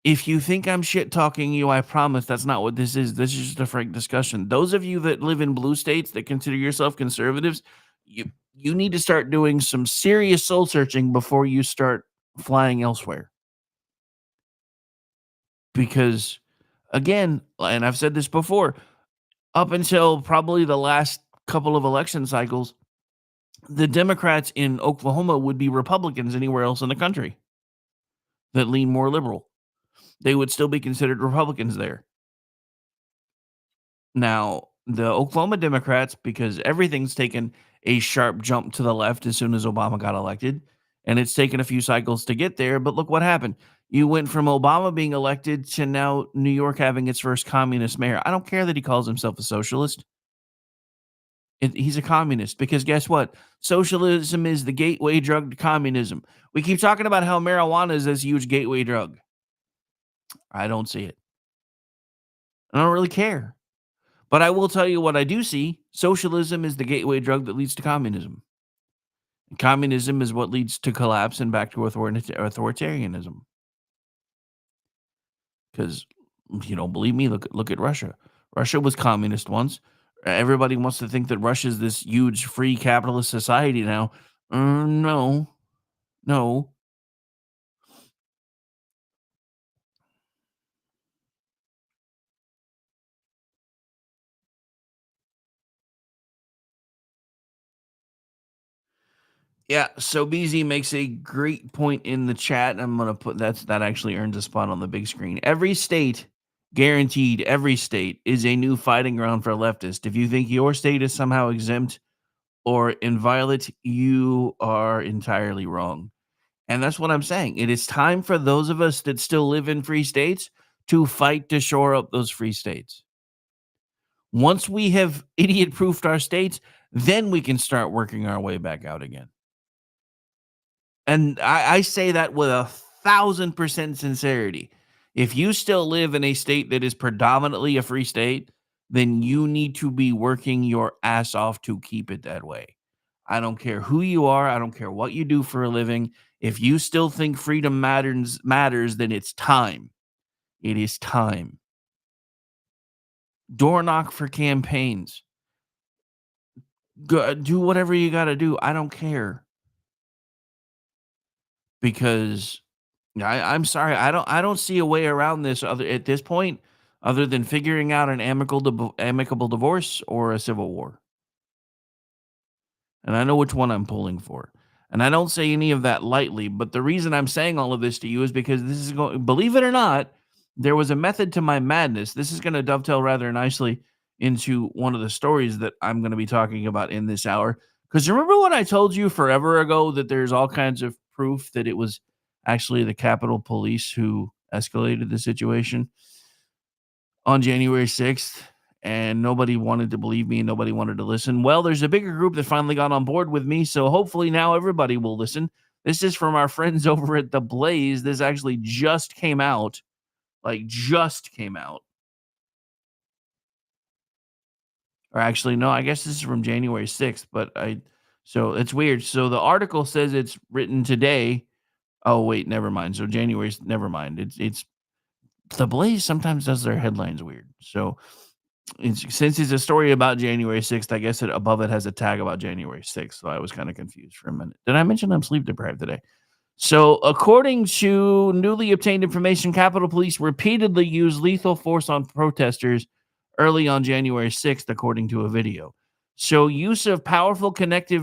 if you think I'm shit talking you, I promise that's not what this is. This is just a frank discussion. Those of you that live in blue states that consider yourself conservatives, you need to start doing some serious soul searching before you start flying elsewhere. Because, again, and I've said this before, up until probably the last couple of election cycles, the Democrats in Oklahoma would be Republicans anywhere else in the country that lean more liberal. They would still be considered Republicans there. Now, the Oklahoma Democrats, because everything's taken a sharp jump to the left as soon as Obama got elected, and it's taken a few cycles to get there, but look what happened. You went from Obama being elected to now New York having its first communist mayor. I don't care that he calls himself a socialist. He's a communist because guess what? Socialism is the gateway drug to communism. We keep talking about how marijuana is this huge gateway drug. I don't see it. I don't really care. But I will tell you what I do see. Socialism is the gateway drug that leads to communism. Communism is what leads to collapse and back to authoritarianism. Because you don't believe me, look at Russia. Russia was communist once. Everybody wants to think that Russia is this huge free capitalist society now. No. Yeah, so BZ makes a great point in the chat. I'm gonna put that actually earns a spot on the big screen. Every state, guaranteed, every state is a new fighting ground for leftists. If you think your state is somehow exempt or inviolate, you are entirely wrong. And that's what I'm saying. It is time for those of us that still live in free states to fight to shore up those free states. Once we have idiot proofed our states, then we can start working our way back out again. And I say that with 1,000% sincerity. If you still live in a state that is predominantly a free state, then you need to be working your ass off to keep it that way. I don't care who you are. I don't care what you do for a living. If you still think freedom matters, then it's time. It is time. Door knock for campaigns. Do whatever you got to do. I don't care. Because I'm sorry, I don't see a way around this at this point other than figuring out an amicable divorce or a civil war. And I know which one I'm pulling for. And I don't say any of that lightly, but the reason I'm saying all of this to you is because this is going, believe it or not, there was a method to my madness. This is going to dovetail rather nicely into one of the stories that I'm going to be talking about in this hour. Because remember when I told you forever ago that there's all kinds of proof that it was actually the Capitol Police who escalated the situation on January 6th? And nobody wanted to believe me and nobody wanted to listen. Well, there's a bigger group that finally got on board with me, so hopefully now everybody will listen. This is from our friends over at The Blaze. This actually just came out. Or actually, no, I guess this is from January 6th, so it's weird. So the article says it's written today. Oh, wait, never mind. So January's, never mind. It's The Blaze sometimes does their headlines weird. So since it's a story about January 6th, I guess above it has a tag about January 6th. So I was kind of confused for a minute. Did I mention I'm sleep deprived today? So according to newly obtained information, Capitol Police repeatedly used lethal force on protesters early on January 6th, according to a video. So use of powerful kinetic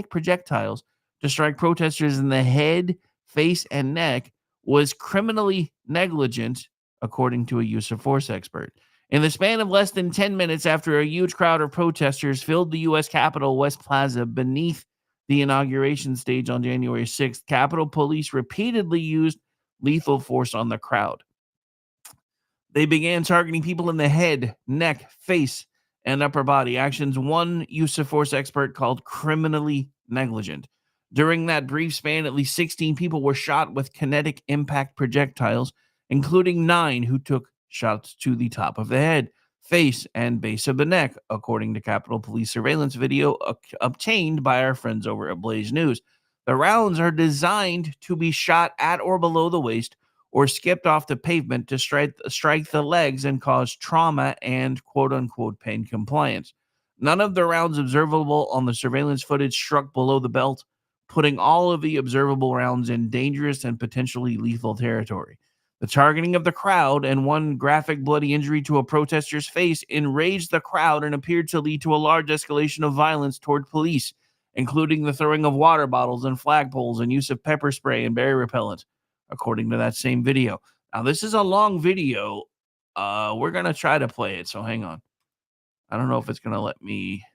projectiles to strike protesters in the head, face, and neck was criminally negligent, according to a use of force expert. In the span of less than 10 minutes after a huge crowd of protesters filled the U.S. Capitol West Plaza beneath the inauguration stage on January 6th, Capitol Police repeatedly used lethal force on the crowd. They began targeting people in the head, neck, face, and upper body. Actions one use of force expert called criminally negligent. During that brief span, at least 16 people were shot with kinetic impact projectiles, including 9 who took shots to the top of the head, face, and base of the neck, according to Capitol Police surveillance video obtained by our friends over at Blaze News. The rounds are designed to be shot at or below the waist or skipped off the pavement to strike the legs and cause trauma and quote-unquote pain compliance. None of the rounds observable on the surveillance footage struck below the belt, putting all of the observable rounds in dangerous and potentially lethal territory. The targeting of the crowd and one graphic bloody injury to a protester's face enraged the crowd and appeared to lead to a large escalation of violence toward police, including the throwing of water bottles and flagpoles and use of pepper spray and berry repellent, according to that same video. Now, this is a long video. We're going to try to play it, so hang on. I don't know if it's going to let me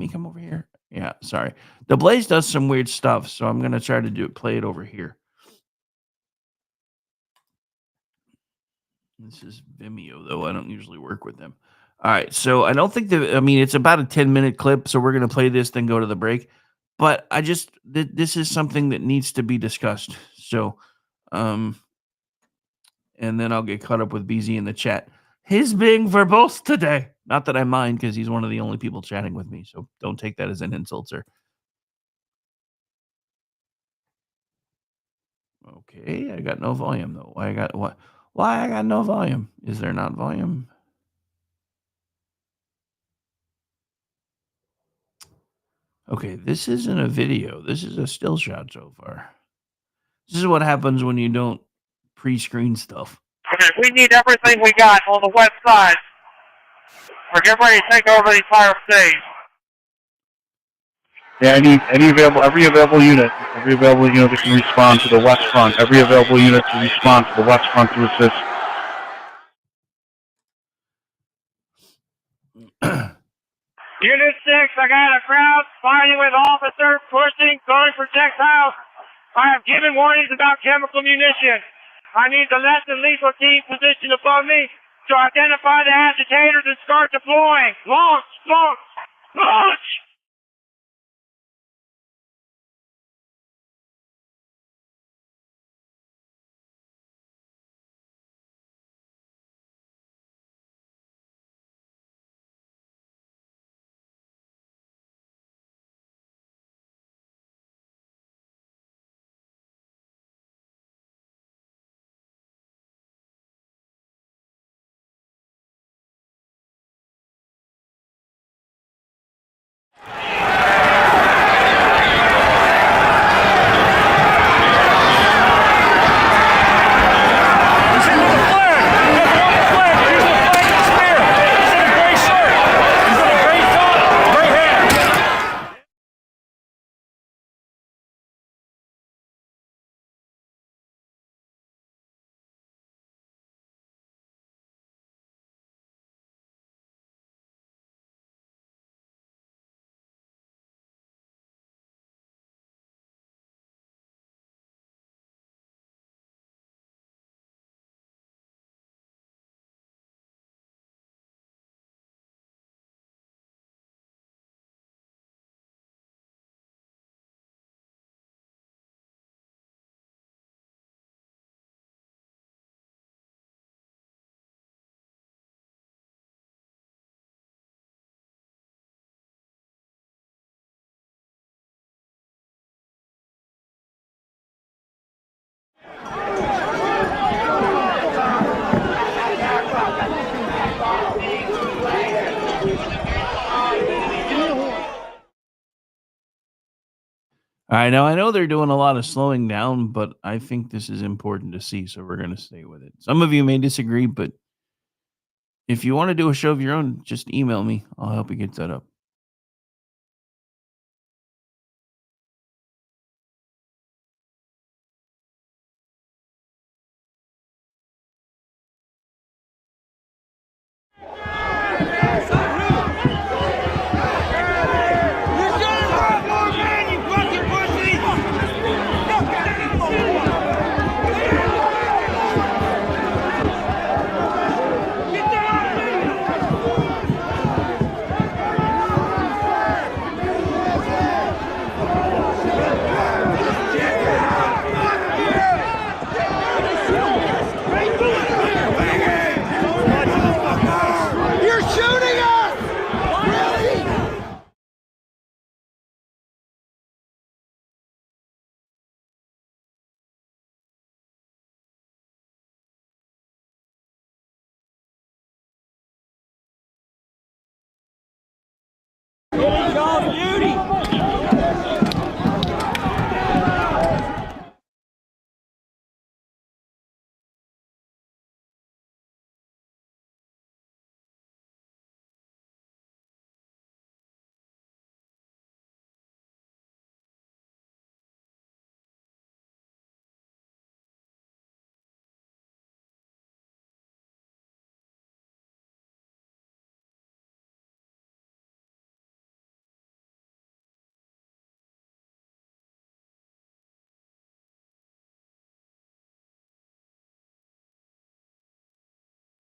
come over here. Yeah, sorry. The Blaze does some weird stuff, so I'm going to try to play it over here. This is Vimeo, though. I don't usually work with them. All right. So I don't think that, I mean, it's about a 10-minute clip. So we're going to play this, then go to the break. But this is something that needs to be discussed. So, and then I'll get caught up with BZ in the chat. He's being verbose today. Not that I mind, because he's one of the only people chatting with me. So don't take that as an insult, sir. Okay, I got no volume though. Why I got no volume? Is there not volume? Okay, this isn't a video. This is a still shot so far. This is what happens when you don't pre-screen stuff. Okay, we need everything we got on the west side. We're getting ready to take over the entire stage. Yeah, every available unit that can respond to the west front. Every available unit to respond to the west front to assist. Unit 6, I got a crowd fighting with officers pushing, throwing projectiles. I have given warnings about chemical munitions. I need the less than lethal team positioned above me to identify the agitators and start deploying. Launch! Launch! Launch! I know they're doing a lot of slowing down, but I think this is important to see, so we're going to stay with it. Some of you may disagree, but if you want to do a show of your own, just email me. I'll help you get that up.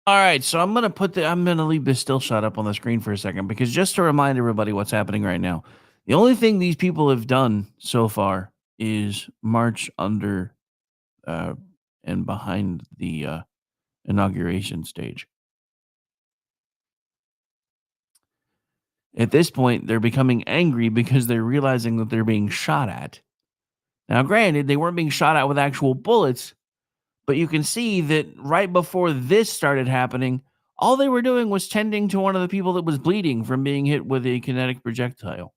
All right, so I'm gonna leave this still shot up on the screen for a second because just to remind everybody what's happening right now, the only thing these people have done so far is march under and behind the inauguration stage. At this point, they're becoming angry because they're realizing that they're being shot at. Now, granted, they weren't being shot at with actual bullets, but you can see that right before this started happening, all they were doing was tending to one of the people that was bleeding from being hit with a kinetic projectile.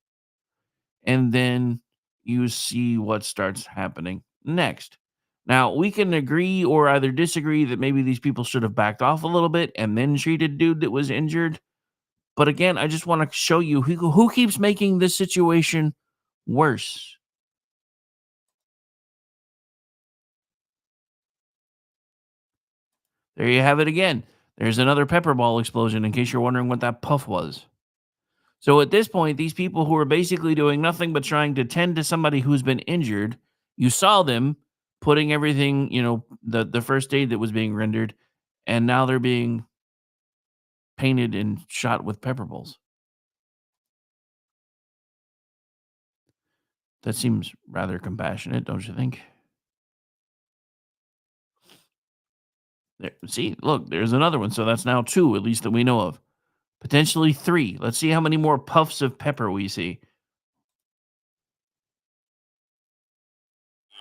And then you see what starts happening next. Now, we can agree or either disagree that maybe these people should have backed off a little bit and then treated dude that was injured. But again, I just want to show you who keeps making this situation worse. There you have it again. There's another pepper ball explosion in case you're wondering what that puff was. So at this point, these people who are basically doing nothing but trying to tend to somebody who's been injured, you saw them putting everything, the first aid that was being rendered, and now they're being painted and shot with pepper balls. That seems rather compassionate, don't you think? There, see, look, there's another one. So that's now 2, at least that we know of. Potentially 3. Let's see how many more puffs of pepper we see.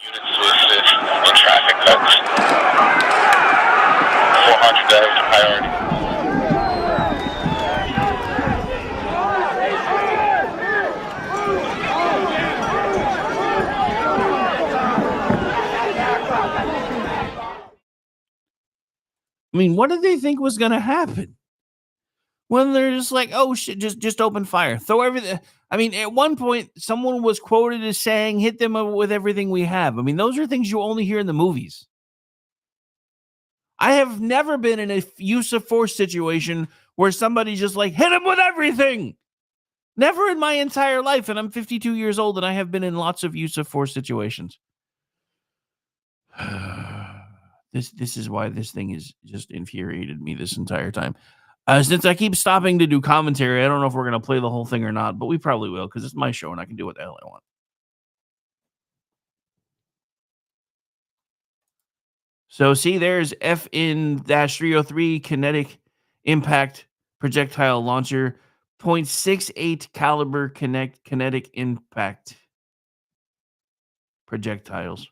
Units to assist in traffic cuts. 400 as priority. I mean, what did they think was going to happen? When they're just like, oh shit, just open fire. Throw everything. I mean, at one point, someone was quoted as saying, hit them with everything we have. I mean, those are things you only hear in the movies. I have never been in a use of force situation where somebody's just like, hit him with everything. Never in my entire life. And I'm 52 years old and I have been in lots of use of force situations. This is why this thing has just infuriated me this entire time. Since I keep stopping to do commentary, I don't know if we're going to play the whole thing or not, but we probably will because it's my show and I can do what the hell I want. So see, there's FN-303 kinetic impact projectile launcher, 0.68 caliber kinetic impact projectiles.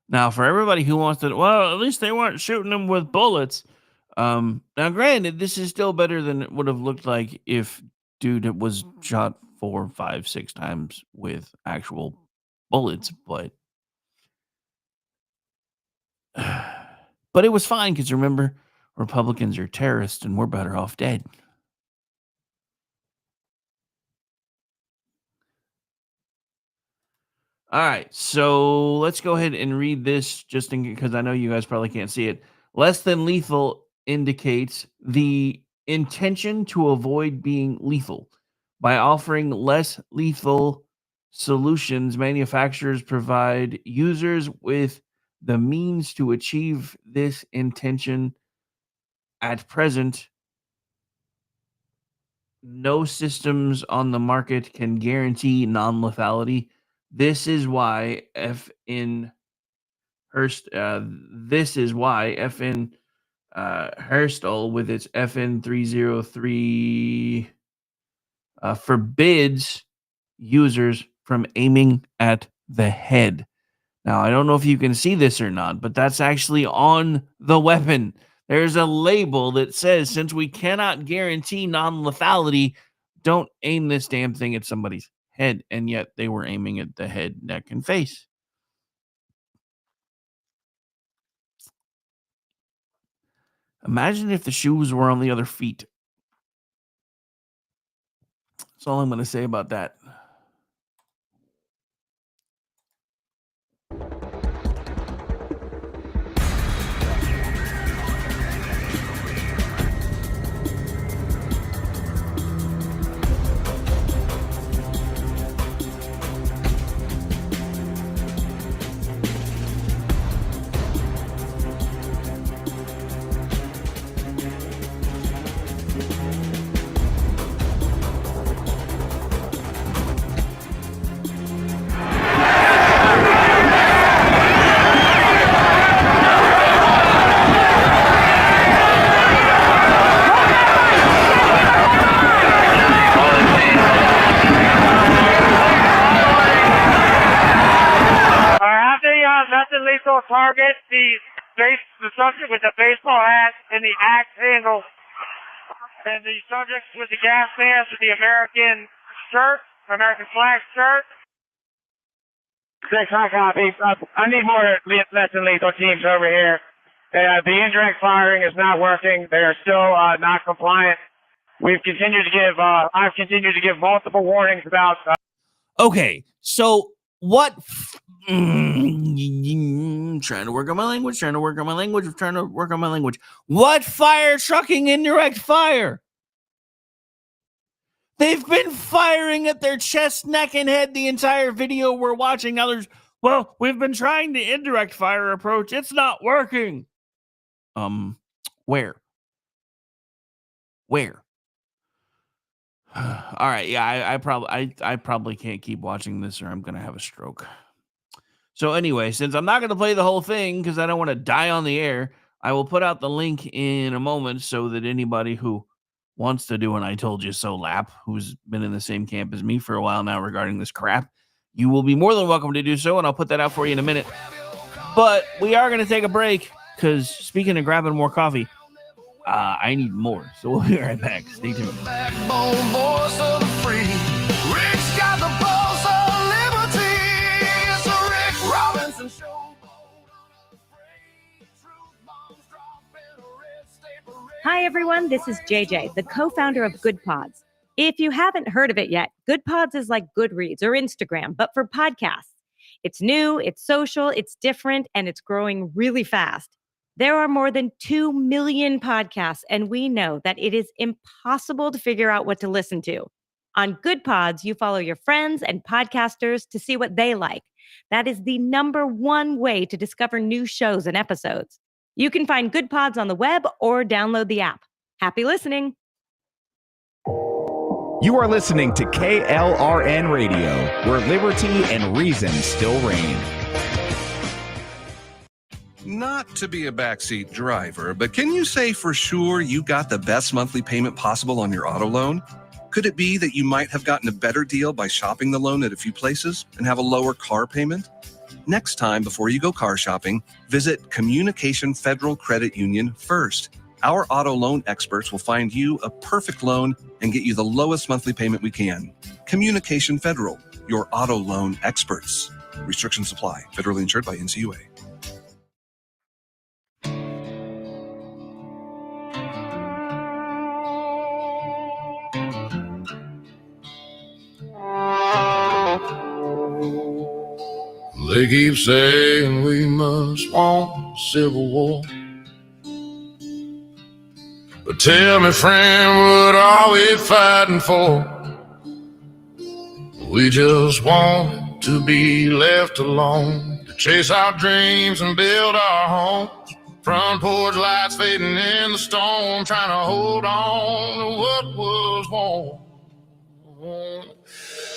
Now, for everybody who wants to, well, at least they weren't shooting them with bullets. Now, granted, this is still better than it would have looked like if dude was shot 4, 5, 6 times with actual bullets, but it was fine because remember, Republicans are terrorists and we're better off dead. All right, so let's go ahead and read this just because I know you guys probably can't see it. Less than lethal indicates the intention to avoid being lethal. By offering less lethal solutions, manufacturers provide users with the means to achieve this intention. At present, no systems on the market can guarantee non-lethality. This is why FN Herstal with its FN-303 forbids users from aiming at the head. Now, I don't know if you can see this or not, but that's actually on the weapon. There's a label that says, since we cannot guarantee non-lethality, don't aim this damn thing at somebody's head. And yet they were aiming at the head, neck, and face. Imagine if the shoes were on the other feet. That's all I'm going to say about that. target the subject with the baseball hat and the axe handle, and the subject with the gas mask with the American flag shirt. 6 high copy. I need more less than lethal teams over here. The indirect firing is not working. They are still not compliant. I've continued to give multiple warnings about. Okay, so what? Trying to work on my language. What fire trucking indirect fire? They've been firing at their chest, neck, and head the entire video we're watching. Others, well, we've been trying the indirect fire approach. It's not working. Where? All right, yeah, I probably can't keep watching this or I'm gonna have a stroke. So anyway, since I'm not gonna play the whole thing because I don't want to die on the air, I will put out the link in a moment so that anybody who wants to do an I told you so lap, who's been in the same camp as me for a while now regarding this crap, you will be more than welcome to do so, and I'll put that out for you in a minute. But we are gonna take a break because speaking of grabbing more coffee, I need more. So we'll be right back. Stay tuned. Backbone voice of the free. Rick's got the pulse of liberty. It's a Rick Robinson show. Hi, everyone. This is JJ, the co-founder of Good Pods. If you haven't heard of it yet, Good Pods is like Goodreads or Instagram, but for podcasts. It's new, it's social, it's different, and it's growing really fast. There are more than 2 million podcasts, and we know that it is impossible to figure out what to listen to. On Good Pods, you follow your friends and podcasters to see what they like. That is the #1 way to discover new shows and episodes. You can find Good Pods on the web or download the app. Happy listening. You are listening to KLRN Radio, where liberty and reason still reign. Not to be a backseat driver, but can you say for sure you got the best monthly payment possible on your auto loan? Could it be that you might have gotten a better deal by shopping the loan at a few places and have a lower car payment? Next time, before you go car shopping, visit Communication Federal Credit Union first. Our auto loan experts will find you a perfect loan and get you the lowest monthly payment we can. Communication Federal, your auto loan experts. Restrictions apply. Federally insured by NCUA. They keep saying we must want civil war. But tell me, friend, what are we fighting for? We just want to be left alone, to chase our dreams and build our homes. Front porch lights fading in the storm, trying to hold on to what was warm.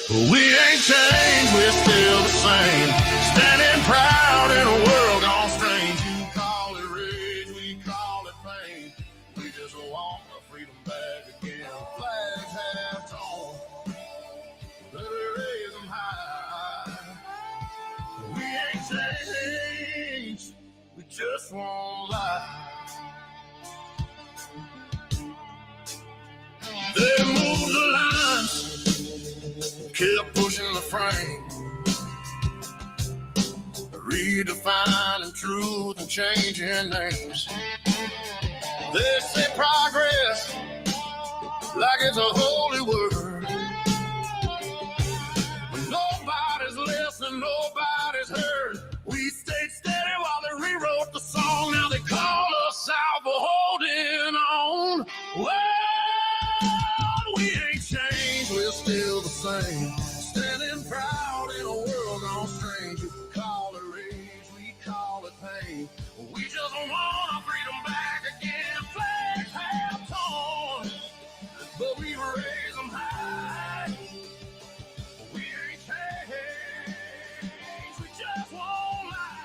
But we ain't changed, we're still the same, standing proud in a world gone strange. You call it rage, we call it pain. We just want our freedom back again. Flags have torn, let me raise them high. We ain't changed, we just won't lie. They moved the lines, kept pushing the frame, redefining truth and changing names. They say progress like it's a holy word, but nobody's listening, nobody's heard. We stayed steady while they rewrote the song. Now they call us out for holding on. Well, we ain't changed, we're still the same, standing proud in a world gone strange. You call it rage, we call it pain. We just want our freedom back again. Flags have torn, but we raise them high. We ain't changed, we just won't lie.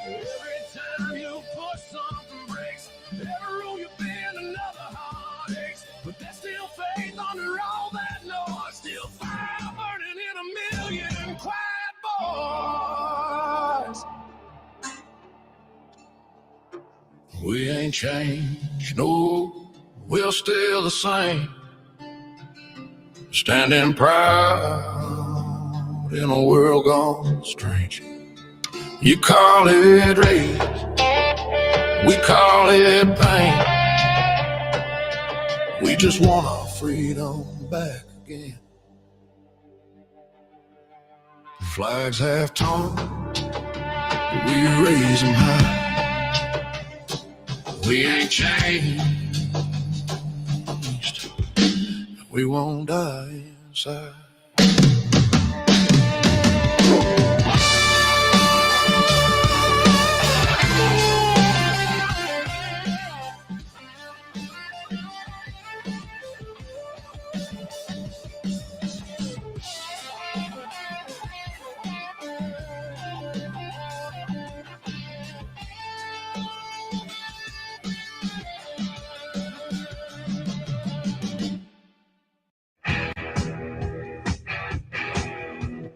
Every time you pull ain't changed. No, we're still the same. Standing proud in a world gone strange. You call it rage, we call it pain. We just want our freedom back again. Flags have torn, but we raise them high. We ain't changed. We won't die inside.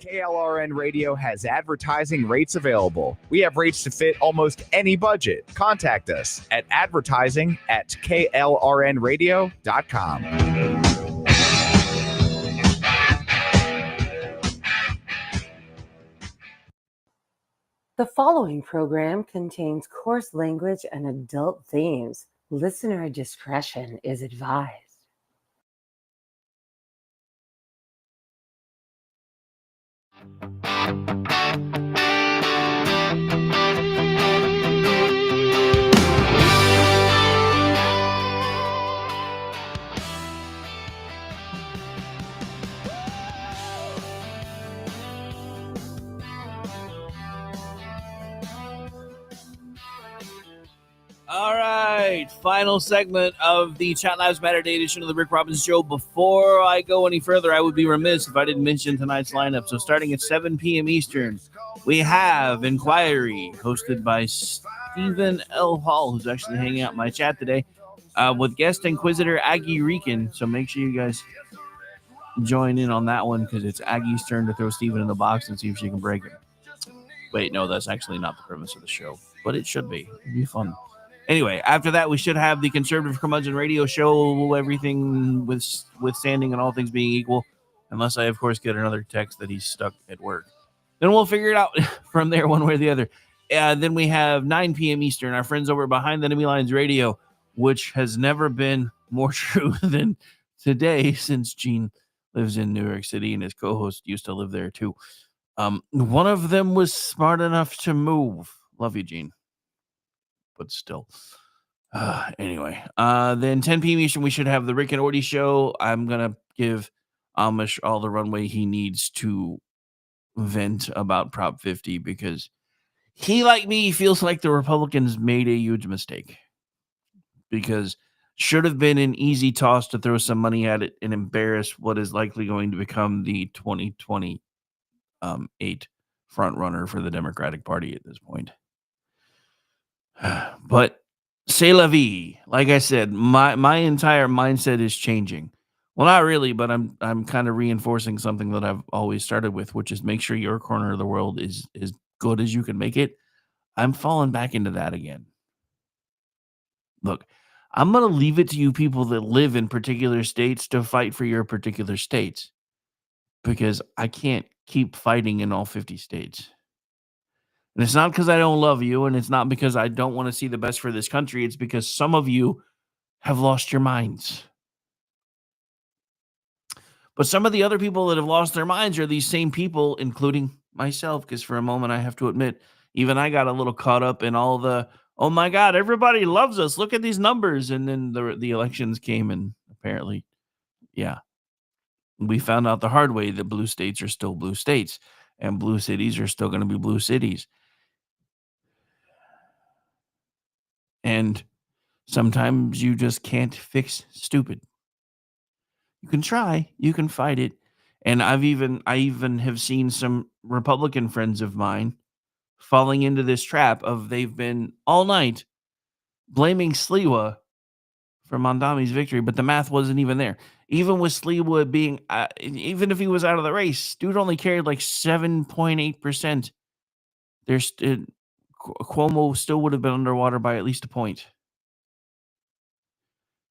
KLRN Radio has advertising rates available. We have rates to fit almost any budget. Contact us at advertising@klrnradio.com. The following program contains coarse language and adult themes. Listener discretion is advised. All right, final segment of the Chat Lives Matter Day edition of the Rick Robbins Show. Before I go any further, I would be remiss if I didn't mention tonight's lineup. So starting at 7 p.m. Eastern, we have Inquiry, hosted by Stephen L. Hall, who's actually hanging out in my chat today, with guest Inquisitor Aggie Rican. So make sure you guys join in on that one, because it's Aggie's turn to throw Stephen in the box and see if she can break him. Wait, no, that's actually not the premise of the show, but it should be. It'd be fun. Anyway, after that, we should have the Conservative Curmudgeon Radio Show, everything withstanding and all things being equal, unless I, of course, get another text that he's stuck at work. Then we'll figure it out from there one way or the other. Then we have 9 p.m. Eastern, our friends over Behind the Enemy Lines Radio, which has never been more true than today, since Gene lives in New York City and his co-host used to live there too. One of them was smart enough to move. Love you, Gene. But still. Anyway, then 10 p.m. Eastern, we should have the Rick and Orty Show. I'm going to give Amish all the runway he needs to vent about Prop 50, because he, like me, feels like the Republicans made a huge mistake, because should have been an easy toss to throw some money at it and embarrass what is likely going to become the 2028 front runner for the Democratic Party at this point. But c'est la vie. Like I said, my entire mindset is changing. Well, not really, but I'm kind of reinforcing something that I've always started with, which is make sure your corner of the world is as good as you can make it. I'm falling back into that again. Look, I'm going to leave it to you people that live in particular states to fight for your particular states, because I can't keep fighting in all 50 states. And it's not because I don't love you, and it's not because I don't want to see the best for this country. It's because some of you have lost your minds. But some of the other people that have lost their minds are these same people, including myself, because for a moment, I have to admit, even I got a little caught up in all the, oh my God, everybody loves us. Look at these numbers. And then the elections came, and apparently, yeah, we found out the hard way that blue states are still blue states, and blue cities are still going to be blue cities. And sometimes you just can't fix stupid. You can try, you can fight it. And I even have seen some Republican friends of mine falling into this trap of they've been all night blaming Sliwa for Mondami's victory, but the math wasn't even there. Even with Sliwa being, even if he was out of the race, dude only carried like 7.8%. Cuomo still would have been underwater by at least a point.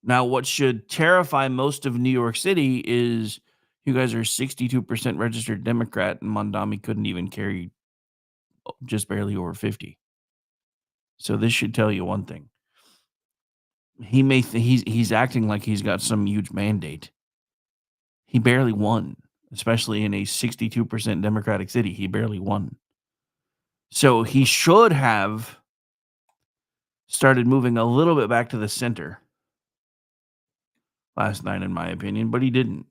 Now, what should terrify most of New York City is you guys are 62% registered Democrat, and Mondami couldn't even carry just barely over 50. So this should tell you one thing. He's acting like he's got some huge mandate. He barely won, especially in a 62% Democratic city. He barely won. So he should have started moving a little bit back to the center last night, in my opinion, but he didn't.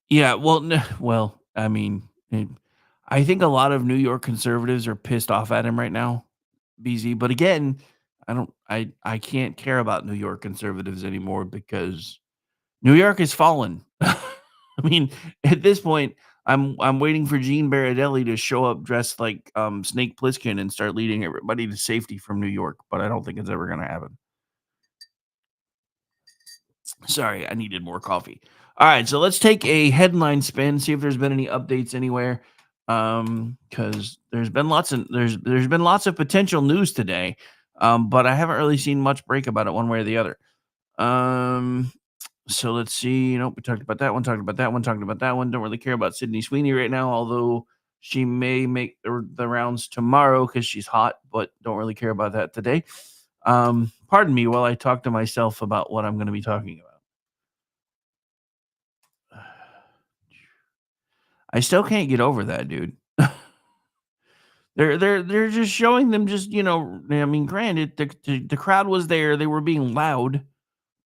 Yeah, well, I mean, I think a lot of New York conservatives are pissed off at him right now, BZ. But again, I can't care about New York conservatives anymore because New York has fallen. I mean, at this point, I'm waiting for Gene Baradelli to show up dressed like Snake Plissken and start leading everybody to safety from New York, but I don't think it's ever going to happen. Sorry, I needed more coffee. All right, so let's take a headline spin, see if there's been any updates anywhere. Because there's been lots of potential news today, but I haven't really seen much break about it one way or the other. So let's see. We talked about that one, talked about that one, talked about that one. Don't really care about Sydney Sweeney right now, although she may make the rounds tomorrow because she's hot, but don't really care about that today. Pardon me while I talk to myself about what I'm going to be talking about. I still can't get over that, dude. They're just showing them just, I mean, granted, the crowd was there, they were being loud,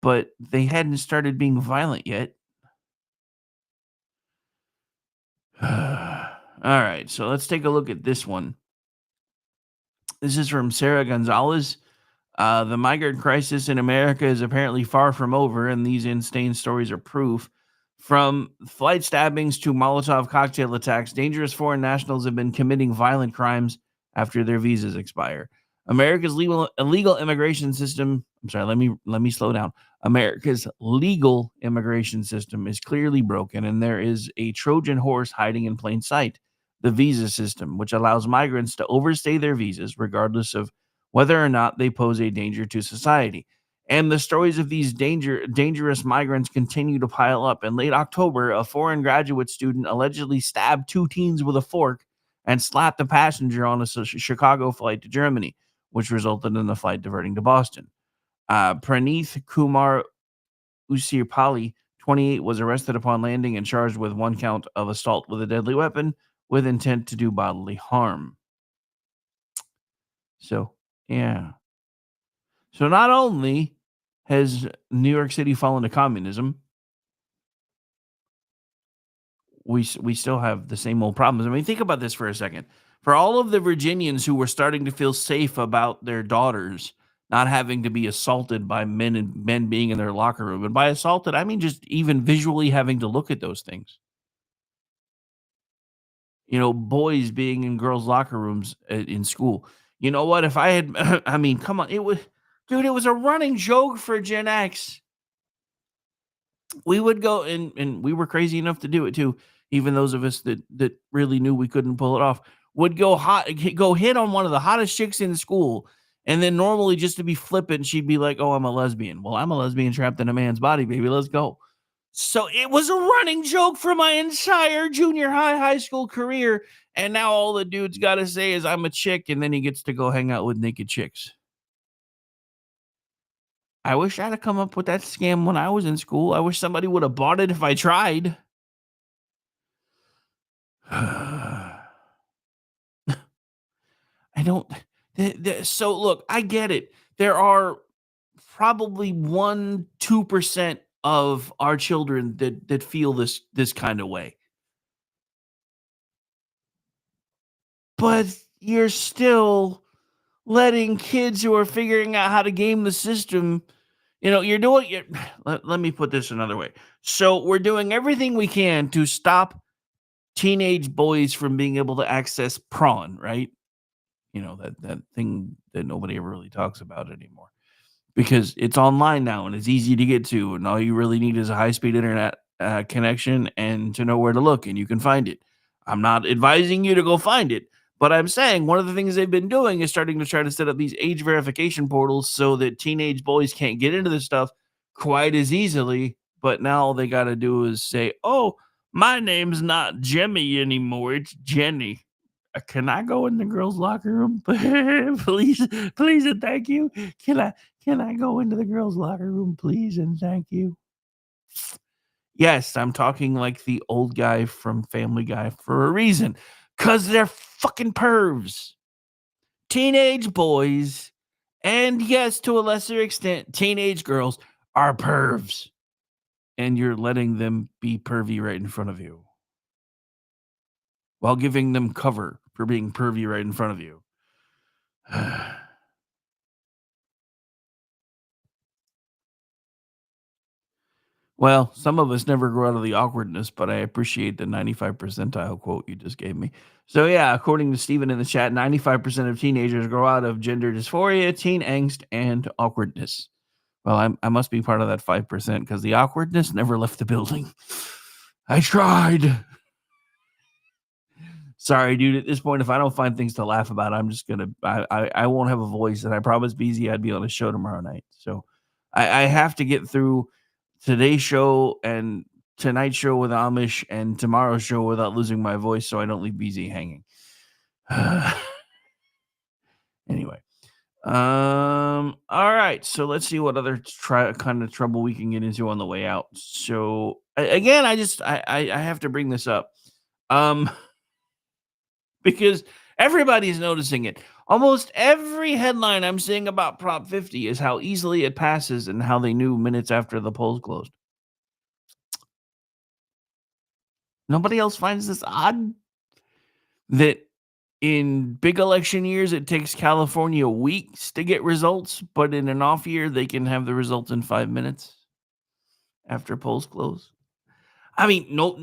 but they hadn't started being violent yet. All right, so let's take a look at this one. This is from Sarah Gonzalez. The migrant crisis in America is apparently far from over, and these insane stories are proof. From flight stabbings to Molotov cocktail attacks, dangerous foreign nationals have been committing violent crimes after their visas expire. America's illegal immigration system. I'm sorry, let me slow down. America's legal immigration system is clearly broken, and there is a Trojan horse hiding in plain sight: the visa system, which allows migrants to overstay their visas regardless of whether or not they pose a danger to society. And the stories of these dangerous migrants continue to pile up. In late October, a foreign graduate student allegedly stabbed 2 teens with a fork and slapped a passenger on a Chicago flight to Germany, which resulted in the flight diverting to Boston. Praneeth Kumar Usirpali, 28, was arrested upon landing and charged with 1 count of assault with a deadly weapon with intent to do bodily harm. So, yeah. So not only has New York City fallen to communism, we still have the same old problems. I mean, think about this for a second. For all of the Virginians who were starting to feel safe about their daughters not having to be assaulted by men being in their locker room, and by assaulted, I mean just even visually having to look at those things. Boys being in girls' locker rooms in school. You know what? If I had, I mean, come on, it was a running joke for Gen X. We would go and we were crazy enough to do it too. Even those of us that really knew we couldn't pull it off would go hit on one of the hottest chicks in school. And then normally, just to be flippant, she'd be like, "Oh, I'm a lesbian." Well, I'm a lesbian trapped in a man's body, baby. Let's go. So it was a running joke for my entire junior high school career. And now all the dude's got to say is I'm a chick. And then he gets to go hang out with naked chicks. I wish I'd have come up with that scam when I was in school. I wish somebody would have bought it if I tried. I don't. So look, I get it. There are probably 1-2% of our children that feel this kind of way. But you're still letting kids who are figuring out how to game the system, you're doing. Let me put this another way. So we're doing everything we can to stop teenage boys from being able to access prawn, right? That thing that nobody ever really talks about anymore, because it's online now and it's easy to get to, and all you really need is a high-speed internet connection and to know where to look, and you can find it. I'm not advising you to go find it, But I'm saying one of the things they've been doing is starting to try to set up these age verification portals so that teenage boys can't get into this stuff quite as easily. But now all they got to do is say, oh, my name's not Jemmy anymore. It's Jenny. Can I go in the girls' locker room? Please, please, and thank you. Can I go into the girls' locker room, please, and thank you? Yes, I'm talking like the old guy from Family Guy for a reason. Because they're fucking pervs. Teenage boys, and yes, to a lesser extent, teenage girls are pervs. And you're letting them be pervy right in front of you. While giving them cover for being pervy right in front of you. Well, some of us never grow out of the awkwardness, but I appreciate the 95 percentile quote you just gave me. So, yeah, according to Steven in the chat, 95% of teenagers grow out of gender dysphoria, teen angst, and awkwardness. Well, I must be part of that 5% because the awkwardness never left the building. I tried. Sorry, dude. At this point, if I don't find things to laugh about, I'm just gonna. I won't have a voice, and I promised BZ I'd be on a show tomorrow night. So I have to get through today's show and tonight's show with Amish and tomorrow's show without losing my voice, so I don't leave BZ hanging. Anyway, all right. So let's see what other kind of trouble we can get into on the way out. So again, I have to bring this up. Because everybody's noticing it. Almost every headline I'm seeing about Prop 50 is how easily it passes and how they knew minutes after the polls closed. Nobody else finds this odd? That in big election years, it takes California weeks to get results, but in an off year, they can have the results in 5 minutes after polls close. I mean, no,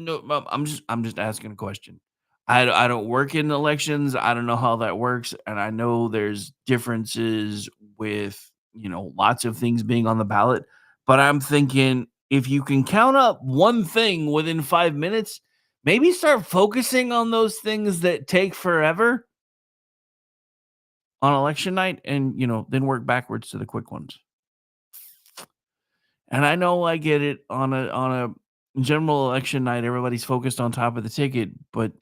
I'm just asking a question. I don't work in elections. I don't know how that works. And I know there's differences with, lots of things being on the ballot. But I'm thinking if you can count up one thing within 5 minutes, maybe start focusing on those things that take forever on election night and, then work backwards to the quick ones. And I know I get it on a general election night, everybody's focused on top of the ticket, but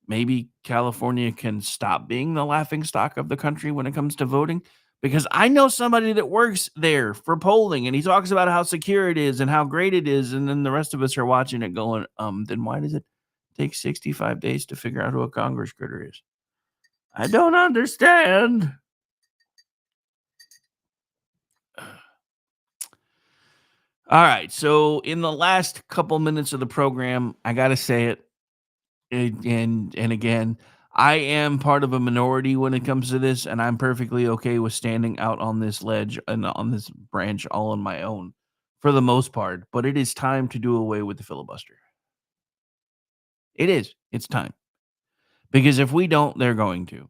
maybe California can stop being the laughing stock of the country when it comes to voting. Because I know somebody that works there for polling, and he talks about how secure it is and how great it is, and then the rest of us are watching it going, then why does it take 65 days to figure out who a Congress critter is? I don't understand. All right, so in the last couple minutes of the program, I got to say it, and again, I am part of a minority when it comes to this, and I'm perfectly okay with standing out on this ledge and on this branch all on my own for the most part, but it is time to do away with the filibuster. It is. It's time. Because if we don't, they're going to.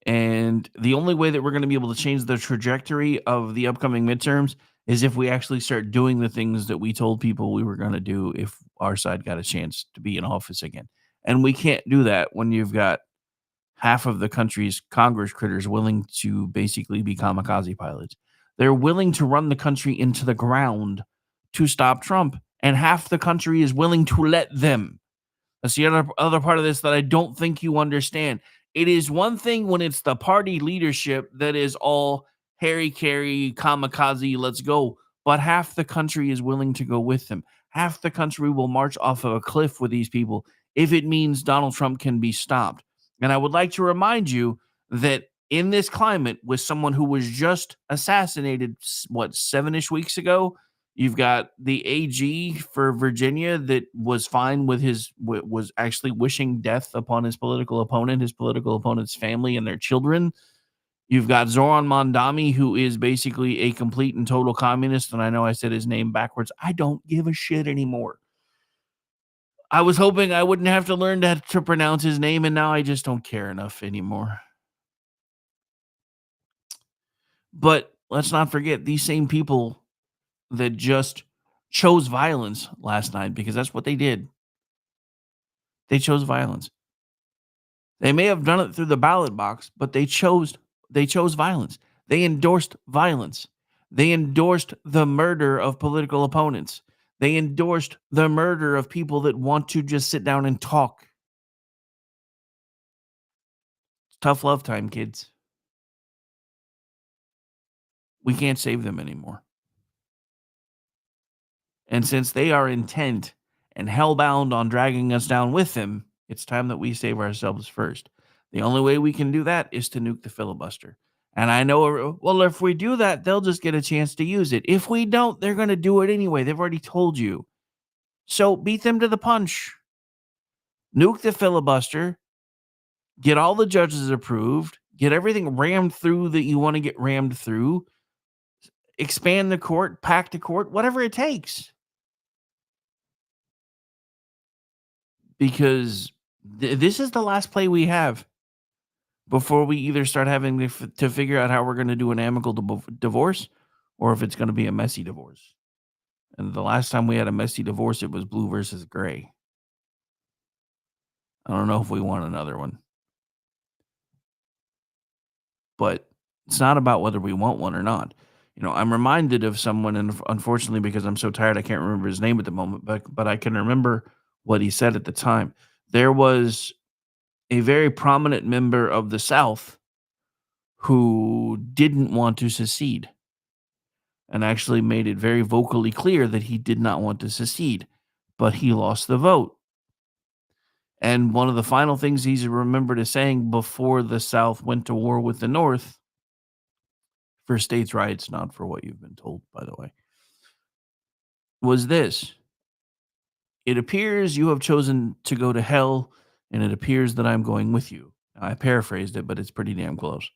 And the only way that we're going to be able to change the trajectory of the upcoming midterms is if we actually start doing the things that we told people we were going to do if our side got a chance to be in office again. And we can't do that when you've got half of the country's Congress critters willing to basically be kamikaze pilots. They're willing to run the country into the ground to stop Trump, and half the country is willing to let them. That's the other part of this that I don't think you understand. It is one thing when it's the party leadership that is all Harry Carey, kamikaze, let's go. But half the country is willing to go with them. Half the country will march off of a cliff with these people if it means Donald Trump can be stopped. And I would like to remind you that in this climate, with someone who was just assassinated, 7-ish weeks ago, you've got the AG for Virginia that was fine with was actually wishing death upon his political opponent's family and their children. You've got Zoran Mondami, who is basically a complete and total communist. And I know I said his name backwards. I don't give a shit anymore. I was hoping I wouldn't have to learn to pronounce his name, and now I just don't care enough anymore. But let's not forget these same people that just chose violence last night, because that's what they did. They chose violence. They may have done it through the ballot box, but they chose violence. They endorsed violence. They endorsed the murder of political opponents. They endorsed the murder of people that want to just sit down and talk. It's tough love time, kids. We can't save them anymore. And since they are intent and hellbound on dragging us down with them, it's time that we save ourselves first. The only way we can do that is to nuke the filibuster. And I know, well, if we do that, they'll just get a chance to use it. If we don't, they're going to do it anyway. They've already told you. So beat them to the punch. Nuke the filibuster. Get all the judges approved. Get everything rammed through that you want to get rammed through. Expand the court, pack the court, whatever it takes. Because this is the last play we have before we either start having to figure out how we're going to do an amicable divorce or if it's going to be a messy divorce. And the last time we had a messy divorce, it was blue versus gray. I don't know if we want another one. But it's not about whether we want one or not. You know, I'm reminded of someone, and unfortunately, because I'm so tired, I can't remember his name at the moment, but I can remember what he said at the time. There was a very prominent member of the South who didn't want to secede and actually made it very vocally clear that he did not want to secede, but he lost the vote. And one of the final things he's remembered as saying before the South went to war with the North, for states' rights, not for what you've been told, by the way, was this: it appears you have chosen to go to hell, and it appears that I'm going with you. Now, I paraphrased it, but it's pretty damn close.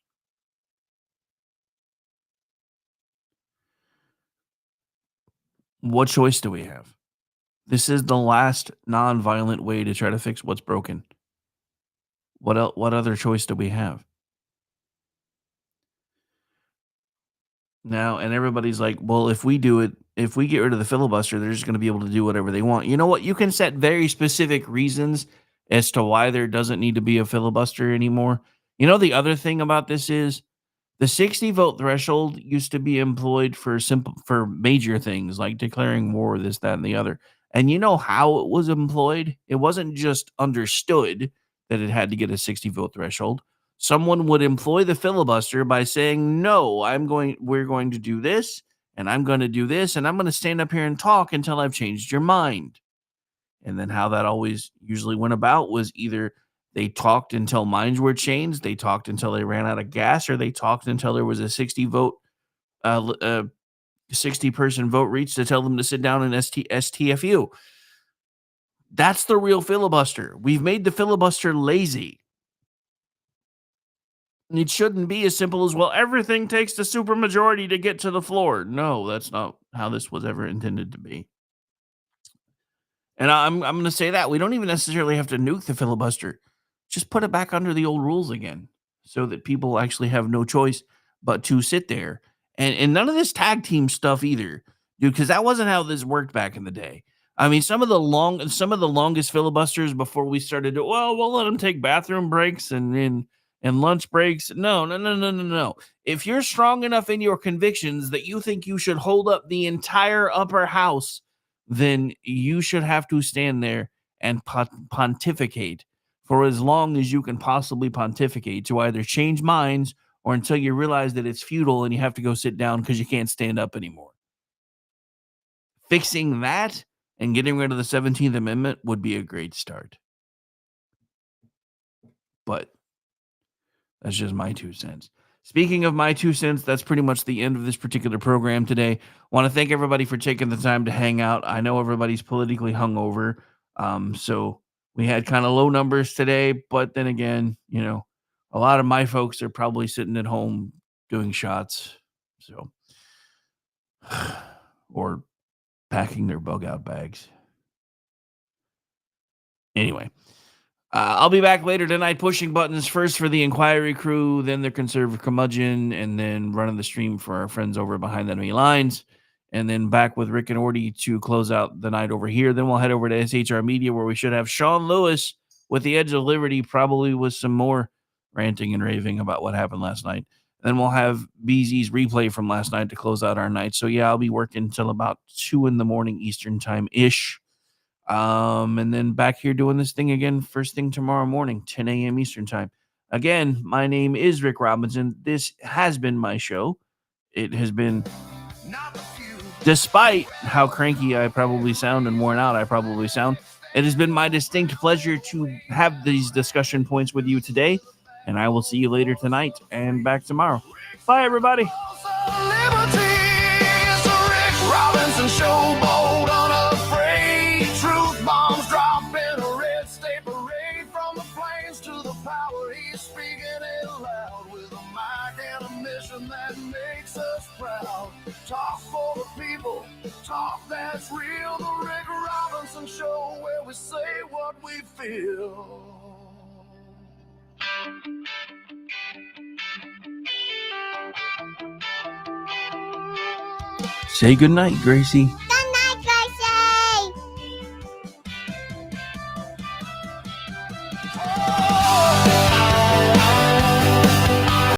What choice do we have? This is the last non-violent way to try to fix what's broken. What other choice do we have? Now, and everybody's like, well, if we do it, if we get rid of the filibuster, they're just going to be able to do whatever they want. You know what? You can set very specific reasons as to why there doesn't need to be a filibuster anymore. You know, the other thing about this is the 60 vote threshold used to be employed for major things like declaring war, this, that, and the other. And you know how it was employed? It wasn't just understood that it had to get a 60 vote threshold. Someone would employ the filibuster by saying, no, we're going to do this, and I'm going to do this, and I'm going to stand up here and talk until I've changed your mind. And then how that always usually went about was either they talked until minds were changed, they talked until they ran out of gas, or they talked until there was a 60 person vote reached to tell them to sit down in STFU. That's the real filibuster. We've made the filibuster lazy. It shouldn't be as simple as, well, everything takes the supermajority to get to the floor. No, that's not how this was ever intended to be. And I'm going to say that we don't even necessarily have to nuke the filibuster. Just put it back under the old rules again so that people actually have no choice but to sit there. And none of this tag team stuff either, dude, because that wasn't how this worked back in the day. I mean, some of the longest filibusters before we started to, well, we'll let them take bathroom breaks and lunch breaks. No. If you're strong enough in your convictions that you think you should hold up the entire upper house, then you should have to stand there and pontificate for as long as you can possibly pontificate to either change minds or until you realize that it's futile and you have to go sit down because you can't stand up anymore. Fixing that and getting rid of the 17th Amendment would be a great start. But that's just my 2 cents. Speaking of my 2 cents, that's pretty much the end of this particular program today. I want to thank everybody for taking the time to hang out. I know everybody's politically hungover, so we had kind of low numbers today. But then again, you know, a lot of my folks are probably sitting at home doing shots, so or packing their bug out bags. Anyway. I'll be back later tonight pushing buttons first for the Inquiry crew, then the Conservative Curmudgeon, and then running the stream for our friends over behind the enemy lines. And then back with Rick and Orty to close out the night over here. Then we'll head over to SHR Media where we should have Sean Lewis with the Edge of Liberty, probably with some more ranting and raving about what happened last night. Then we'll have BZ's replay from last night to close out our night. So yeah, I'll be working until about 2 a.m. Eastern time-ish. And then back here doing this thing again first thing tomorrow morning, 10 a.m. Eastern time. Again, my name is Rick Robinson. This has been my show. It has been, despite how cranky I probably sound and worn out I probably sound, it has been my distinct pleasure to have these discussion points with you today. And I will see you later tonight and back tomorrow. Bye, everybody. Robinson Showboat, unafraid. Truth bombs drop in a red state parade. From the plains to the power, he's speaking it loud with a mic and a mission that makes us proud. Talk for the people, talk that's real. The Rick Robinson Show, where we say what we feel. Say goodnight, Gracie.